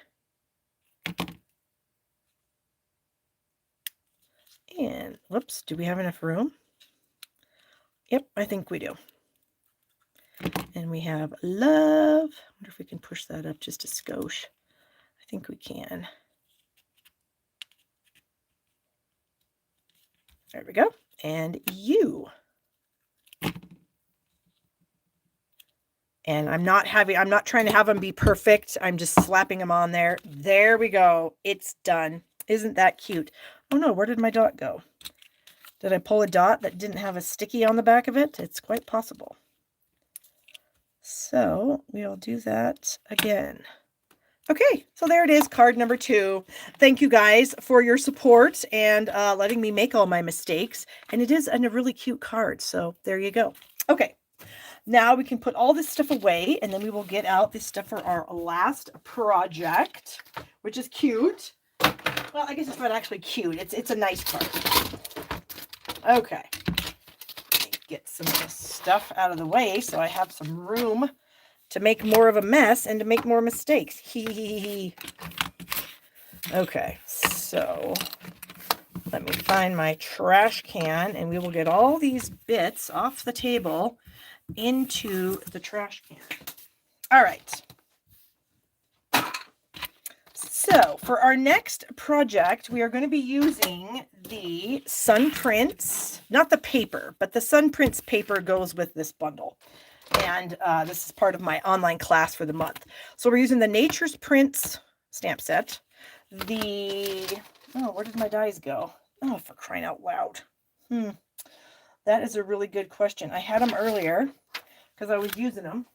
whoops, do we have enough room? Yep, I think we do. And we have love. I wonder if we can push that up just a skosh. I think we can. There we go. And you. And I'm not trying to have them be perfect. I'm just slapping them on there. There we go. It's done. Isn't that cute? Oh no, where did my dot go? Did I pull a dot that didn't have a sticky on the back of it? It's quite possible. So we'll do that again. Okay, so there it is, card number 2. Thank you guys for your support and letting me make all my mistakes. And it is a really cute card, so there you go. Okay, now we can put all this stuff away, and then we will get out this stuff for our last project, which is cute. Well, I guess it's not actually cute. It's a nice card. Okay, let me get some of this stuff out of the way so I have some room to make more of a mess and to make more mistakes. Okay, so let me find my trash can, and we will get all these bits off the table into the trash can. All right. So for our next project, we are going to be using the Sun Prints, not the paper, but the Sun Prints paper goes with this bundle. And this is part of my online class for the month. So we're using the Nature's Prints stamp set. Oh, where did my dies go? Oh, for crying out loud. That is a really good question. I had them earlier because I was using them.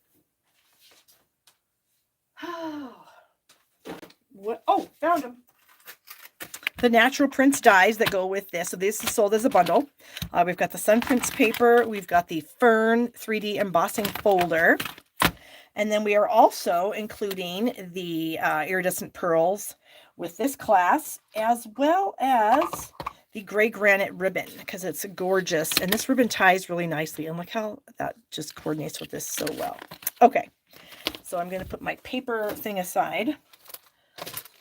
What? Oh, found them. The Natural Prints dies that go with this. So this is sold as a bundle. We've got the Sun Prints paper. We've got the Fern 3D embossing folder. And then we are also including the iridescent pearls with this class, as well as the gray granite ribbon, because it's gorgeous. And this ribbon ties really nicely. And look how that just coordinates with this so well. Okay, so I'm going to put my paper thing aside.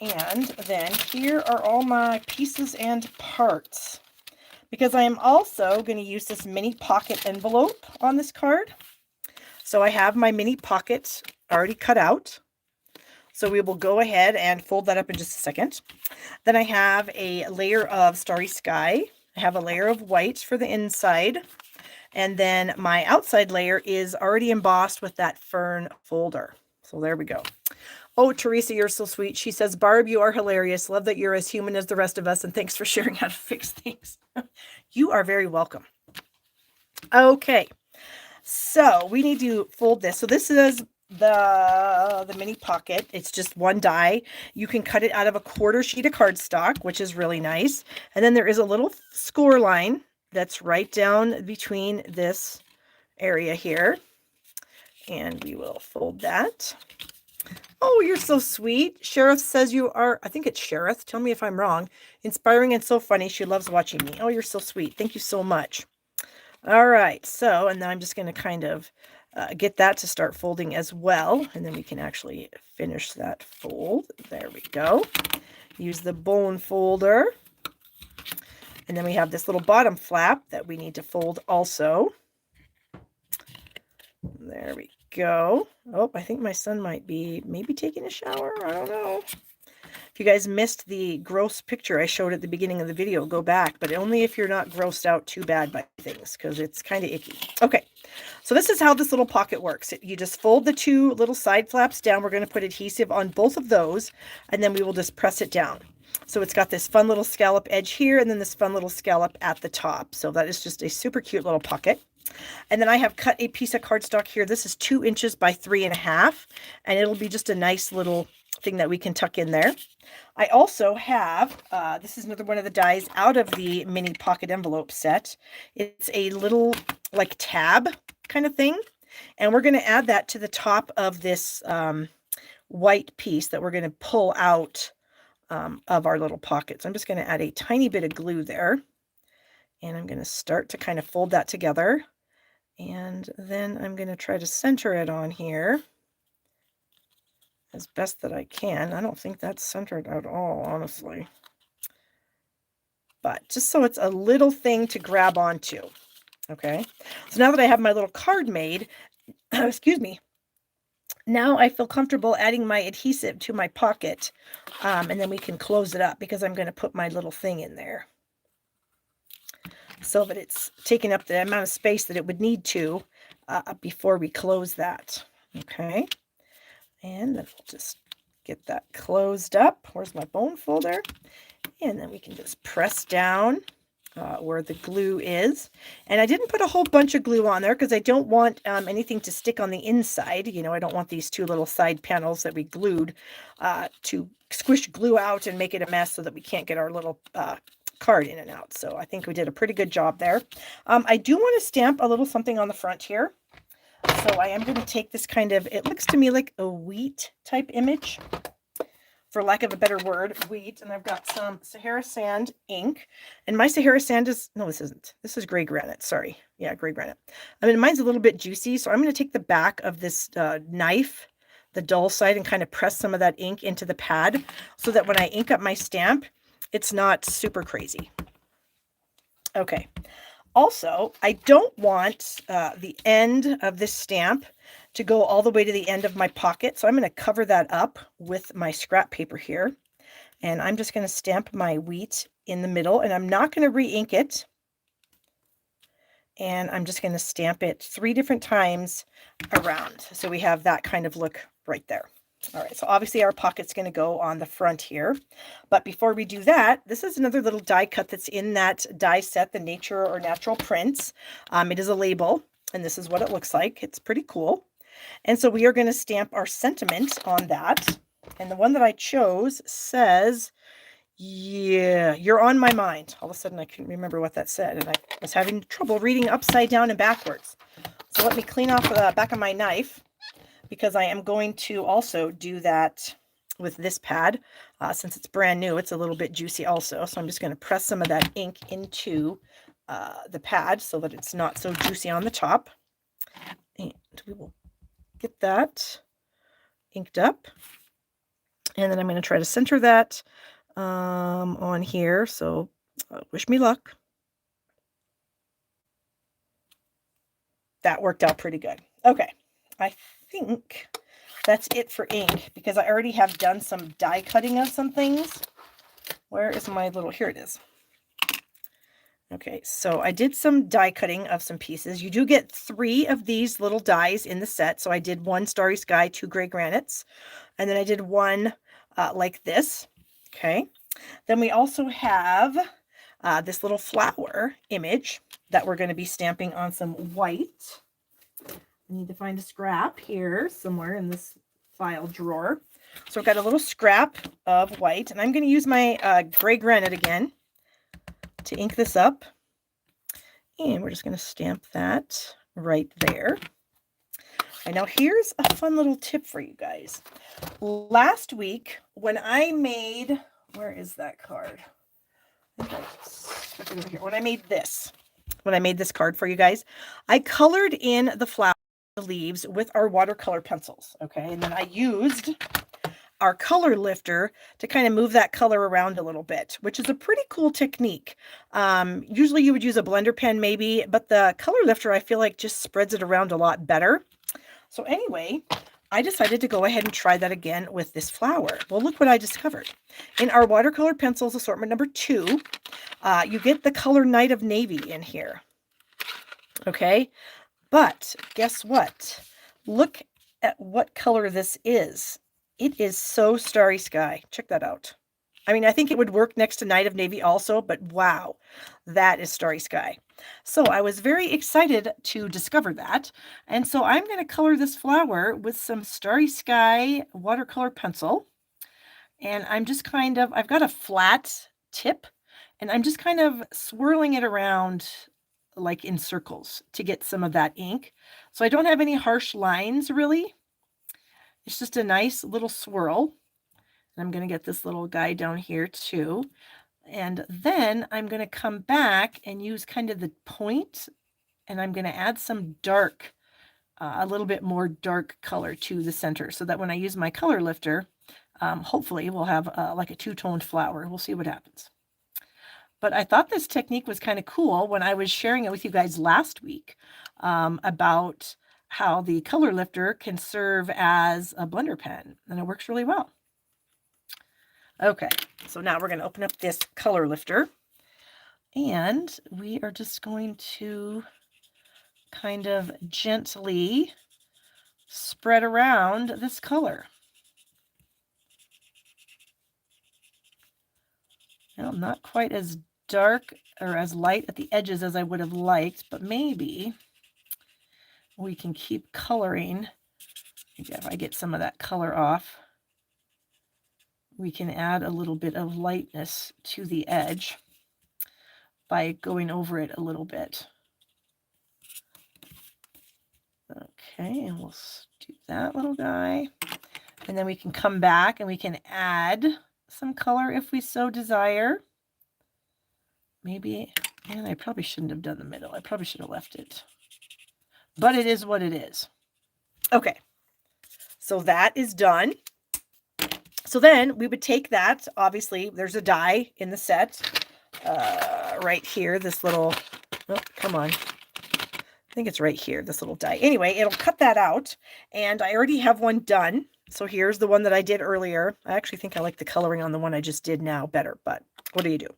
And then here are all my pieces and parts, because I am also going to use this mini pocket envelope on this card. So I have my mini pocket already cut out. So we will go ahead and fold that up in just a second. Then I have a layer of Starry Sky. I have a layer of white for the inside. And then my outside layer is already embossed with that Fern folder. So there we go. Oh, Teresa, you're so sweet. She says, Barb, you are hilarious. Love that you're as human as the rest of us. And thanks for sharing how to fix things. You are very welcome. Okay. So we need to fold this. So this is the mini pocket. It's just one die. You can cut it out of a quarter sheet of cardstock, which is really nice. And then there is a little score line that's right down between this area here. And we will fold that. Oh, you're so sweet. Sheriff says you are, I think it's Sheriff. Tell me if I'm wrong. Inspiring and so funny. She loves watching me. Oh, you're so sweet. Thank you so much. All right. So, and then I'm just going to kind of get that to start folding as well. And then we can actually finish that fold. There we go. Use the bone folder. And then we have this little bottom flap that we need to fold also. There we go. Oh, I think my son might be maybe taking a shower. I don't know. If you guys missed the gross picture I showed at the beginning of the video, go back, but only if you're not grossed out too bad by things, because it's kind of icky. Okay, so this is how this little pocket works. You just fold the two little side flaps down. We're going to put adhesive on both of those, and then we will just press it down. So it's got this fun little scallop edge here, and then this fun little scallop at the top. So that is just a super cute little pocket. And then I have cut a piece of cardstock here. This is 2 inches by 3.5, and it'll be just a nice little thing that we can tuck in there. I also have, this is another one of the dies out of the mini pocket envelope set. It's a little like tab kind of thing. And we're going to add that to the top of this white piece that we're going to pull out of our little pocket. So I'm just going to add a tiny bit of glue there. And I'm going to start to kind of fold that together. And then I'm going to try to center it on here as best that I can. I don't think that's centered at all, honestly. But just so it's a little thing to grab onto. Okay. So now that I have my little card made, excuse me, now I feel comfortable adding my adhesive to my pocket. And then we can close it up because I'm going to put my little thing in there, so that it's taking up the amount of space that it would need to before we close that. Okay. And then we'll just get that closed up. Where's my bone folder? And then we can just press down where the glue is. And I didn't put a whole bunch of glue on there because I don't want anything to stick on the inside. You know, I don't want these two little side panels that we glued to squish glue out and make it a mess so that we can't get our little card in and out. So I think we did a pretty good job there. I do want to stamp a little something on the front here. So I am going to take this kind of, it looks to me like a wheat type image, for lack of a better word, wheat. And I've got some Sahara sand ink, and my Sahara sand is, no, this isn't. This is gray granite. Sorry. Yeah, gray granite. I mean, mine's a little bit juicy. So I'm going to take the back of this knife, the dull side, and kind of press some of that ink into the pad so that when I ink up my stamp, it's not super crazy. Okay. Also, I don't want the end of this stamp to go all the way to the end of my pocket. So I'm going to cover that up with my scrap paper here. And I'm just going to stamp my wheat in the middle, and I'm not going to re-ink it. And I'm just going to stamp it 3 different times around. So we have that kind of look right there. All right, so obviously our pocket's going to go on the front here. But before we do that, this is another little die cut that's in that die set, the Nature or Natural Prints. It is a label, and this is what it looks like. It's pretty cool. And so we are going to stamp our sentiment on that. And the one that I chose says, yeah, you're on my mind. All of a sudden I couldn't remember what that said, and I was having trouble reading upside down and backwards. So let me clean off the back of my knife, because I am going to also do that with this pad. Since it's brand new, it's a little bit juicy also. So I'm just going to press some of that ink into the pad so that it's not so juicy on the top. And we will get that inked up. And then I'm going to try to center that on here. So wish me luck. That worked out pretty good. Okay. I think that's it for ink, because I already have done some die cutting of some things. Where is my little, here it is. Okay, so I did some die cutting of some pieces. You do get 3 of these little dies in the set. So I did 1 Starry Sky, 2 gray granites, and then I did 1 like this. Okay, then we also have this little flower image that we're going to be stamping on some white. I need to find a scrap here somewhere in this file drawer. So I've got a little scrap of white, and I'm going to use my gray granite again to ink this up. And we're just going to stamp that right there. And now here's a fun little tip for you guys. Last week when I made, where is that card? I think I stuck it over here. When I made this card for you guys, I colored in the flower, the leaves, with our watercolor pencils. Okay, and then I used our color lifter to kind of move that color around a little bit, which is a pretty cool technique. Usually you would use a blender pen maybe, but the color lifter, I feel like, just spreads it around a lot better. So anyway, I decided to go ahead and try that again with this flower. Well, look what I discovered. In our watercolor pencils assortment number 2, you get the color Night of Navy in here. Okay, but guess what? Look at what color this is. It is so Starry Sky. Check that out. I mean, I think it would work next to Night of Navy also, but wow, that is Starry Sky. So I was very excited to discover that. And so I'm going to color this flower with some Starry Sky watercolor pencil. And I'm just kind of, I've got a flat tip, and I'm just kind of swirling it around like in circles to get some of that ink. So I don't have any harsh lines really. It's just a nice little swirl. And I'm going to get this little guy down here too. And then I'm going to come back and use kind of the point, and I'm going to add some dark, a little bit more dark color to the center, so that when I use my color lifter, hopefully we'll have like a two-toned flower. We'll see what happens. But I thought this technique was kind of cool when I was sharing it with you guys last week about how the color lifter can serve as a blender pen, and it works really well. Okay, so now we're going to open up this color lifter, and we are just going to kind of gently spread around this color. Well, not quite as dark or as light at the edges as I would have liked, but maybe we can keep coloring. Maybe if I get some of that color off, we can add a little bit of lightness to the edge by going over it a little bit. Okay, and we'll do that little guy. And then we can come back and we can add some color if we so desire. Maybe, and I probably shouldn't have done the middle. I probably should have left it. But it is what it is. Okay, so that is done. So then we would take that, obviously there's a die in the set right here, this little, oh, come on. I think it's right here, this little die. Anyway, it'll cut that out, and I already have one done. So here's the one that I did earlier. I actually think I like the coloring on the one I just did now better, but what do you do?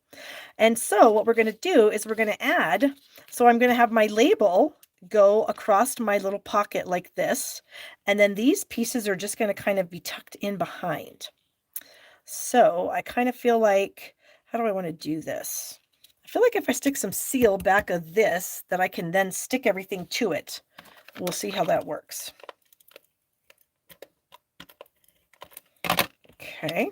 And so what we're going to do is we're going to add, so I'm going to have my label go across my little pocket like this, and then these pieces are just going to kind of be tucked in behind. So I kind of feel like, how do I want to do this? I feel like if I stick some seal back of this, that I can then stick everything to it. We'll see how that works. Okay.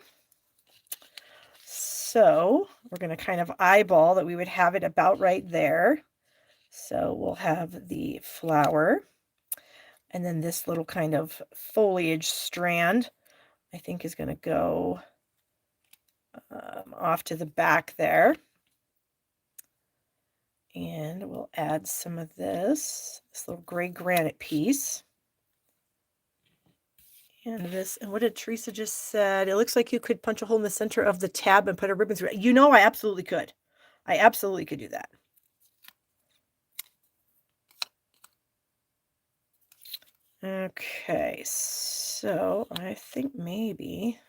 So we're going to kind of eyeball that we would have it about right there. So we'll have the flower, and then this little kind of foliage strand, I think, is going to go off to the back there. And we'll add some of this little gray granite piece. And this, and what did Teresa just said? It looks like you could punch a hole in the center of the tab and put a ribbon through it. You know, I absolutely could. I absolutely could do that. Okay, so I think maybe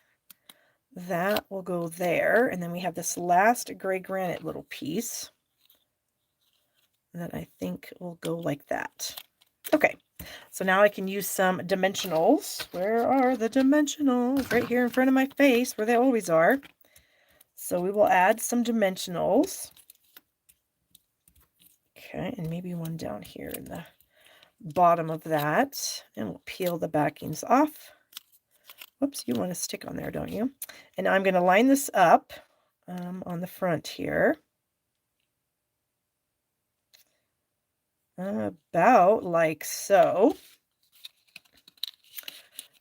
that will go there. And then we have this last gray granite little piece that I think will go like that. Okay, so now I can use some dimensionals. Where are the dimensionals? Right here in front of my face, where they always are. So we will add some dimensionals. Okay, and maybe one down here in the bottom of that. And we'll peel the backings off. Whoops, you want to stick on there, don't you? And I'm going to line this up on the front here. About like so.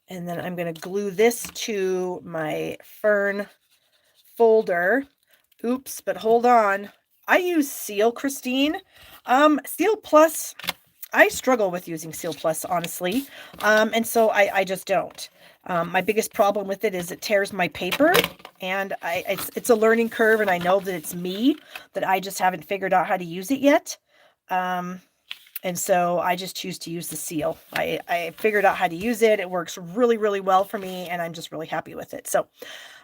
And then I'm going to glue this to my fern folder. Oops, but hold on. I use Seal, Christine. Seal Plus, I struggle with using Seal Plus, honestly. And so I just don't. My biggest problem with it is it tears my paper, and it's a learning curve, and I know that it's me, that I just haven't figured out how to use it yet. And so I just choose to use the Seal. I figured out how to use it. It works really, really well for me, and I'm just really happy with it. So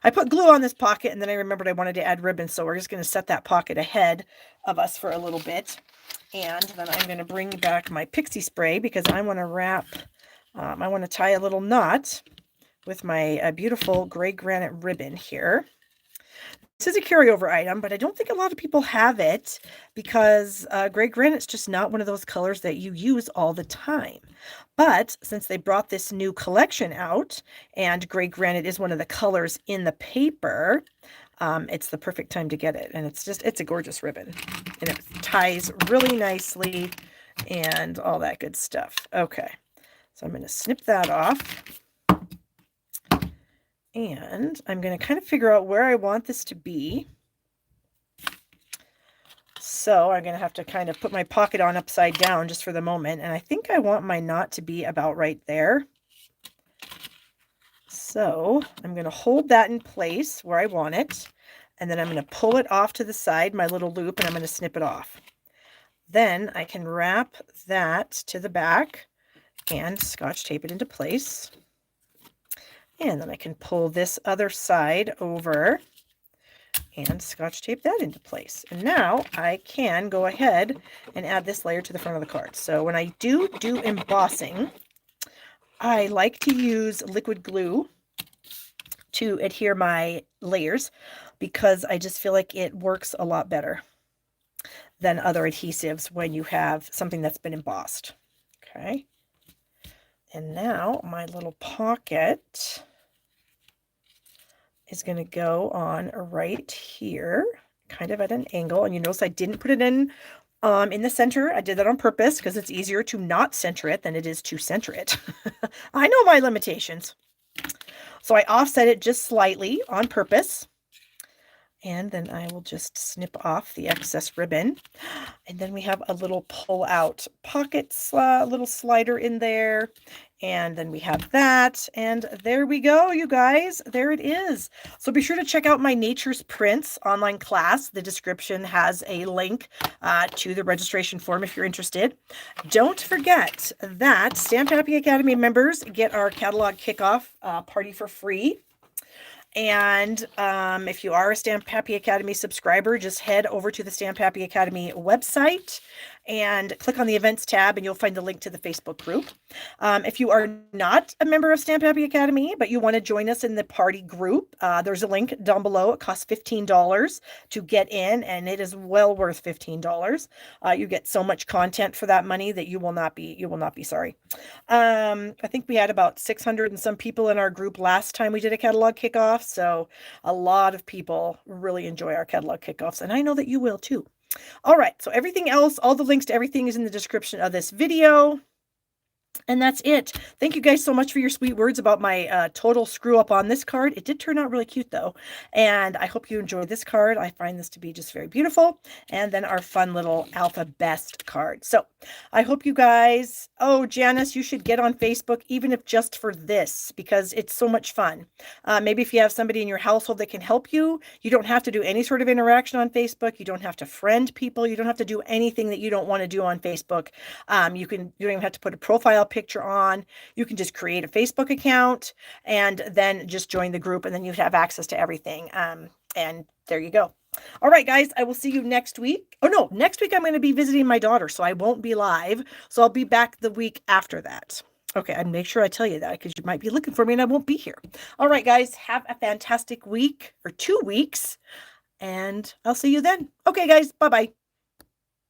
I put glue on this pocket, and then I remembered I wanted to add ribbon, so we're just going to set that pocket ahead of us for a little bit. And then I'm going to bring back my pixie spray because I want to wrap, I want to tie a little knot with my beautiful gray granite ribbon here. This is a carryover item, but I don't think a lot of people have it because gray granite's just not one of those colors that you use all the time. But since they brought this new collection out, and gray granite is one of the colors in the paper, it's the perfect time to get it. And it's a gorgeous ribbon, and it ties really nicely and all that good stuff. Okay, so I'm going to snip that off. And I'm going to kind of figure out where I want this to be. So I'm going to have to kind of put my pocket on upside down just for the moment. And I think I want my knot to be about right there. So I'm going to hold that in place where I want it. And then I'm going to pull it off to the side, my little loop, and I'm going to snip it off. Then I can wrap that to the back and Scotch tape it into place. And then I can pull this other side over and Scotch tape that into place. And now I can go ahead and add this layer to the front of the card. So when I do embossing, I like to use liquid glue to adhere my layers because I just feel like it works a lot better than other adhesives when you have something that's been embossed. Okay. And now my little pocket is going to go on right here, kind of at an angle. And you notice I didn't put it in the center. I did that on purpose because it's easier to not center it than it is to center it. I know my limitations. So I offset it just slightly on purpose. And then I will just snip off the excess ribbon. And then we have a little pull out pocket, little slider in there. And then we have that. And there we go, you guys. There it is. So be sure to check out my Nature's Prints online class. The description has a link to the registration form if you're interested. Don't forget that Stamp Happy Academy members get our catalog kickoff party for free. And if you are a Stamp Happy Academy subscriber, just head over to the Stamp Happy Academy website and click on the events tab and you'll find the link to the Facebook group. If you are not a member of Stamp Happy Academy, but you want to join us in the party group, there's a link down below. It costs $15 to get in, and it is well worth $15. You get so much content for that money that you will not be sorry. I think we had about 600 and some people in our group last time we did a catalog kickoff. So a lot of people really enjoy our catalog kickoffs, and I know that you will too. All right, so everything else, all the links to everything is in the description of this video. And that's it. Thank you guys so much for your sweet words about my total screw up on this card. It did turn out really cute though. And I hope you enjoyed this card. I find this to be just very beautiful. And then our fun little Alphabest card. So I hope you guys, oh, Janice, you should get on Facebook, even if just for this, because it's so much fun. Maybe if you have somebody in your household that can help you, you don't have to do any sort of interaction on Facebook. You don't have to friend people. You don't have to do anything that you don't want to do on Facebook. You don't even have to put a profile picture on. You can just create a Facebook account and then just join the group, and then you have access to everything. And there you go. All right, guys, I will see you next week. Oh, no, next week I'm going to be visiting my daughter, so I won't be live. So I'll be back the week after that. Okay, and make sure I tell you that because you might be looking for me and I won't be here. All right, guys, have a fantastic week or 2 weeks, and I'll see you then. Okay, guys, bye-bye.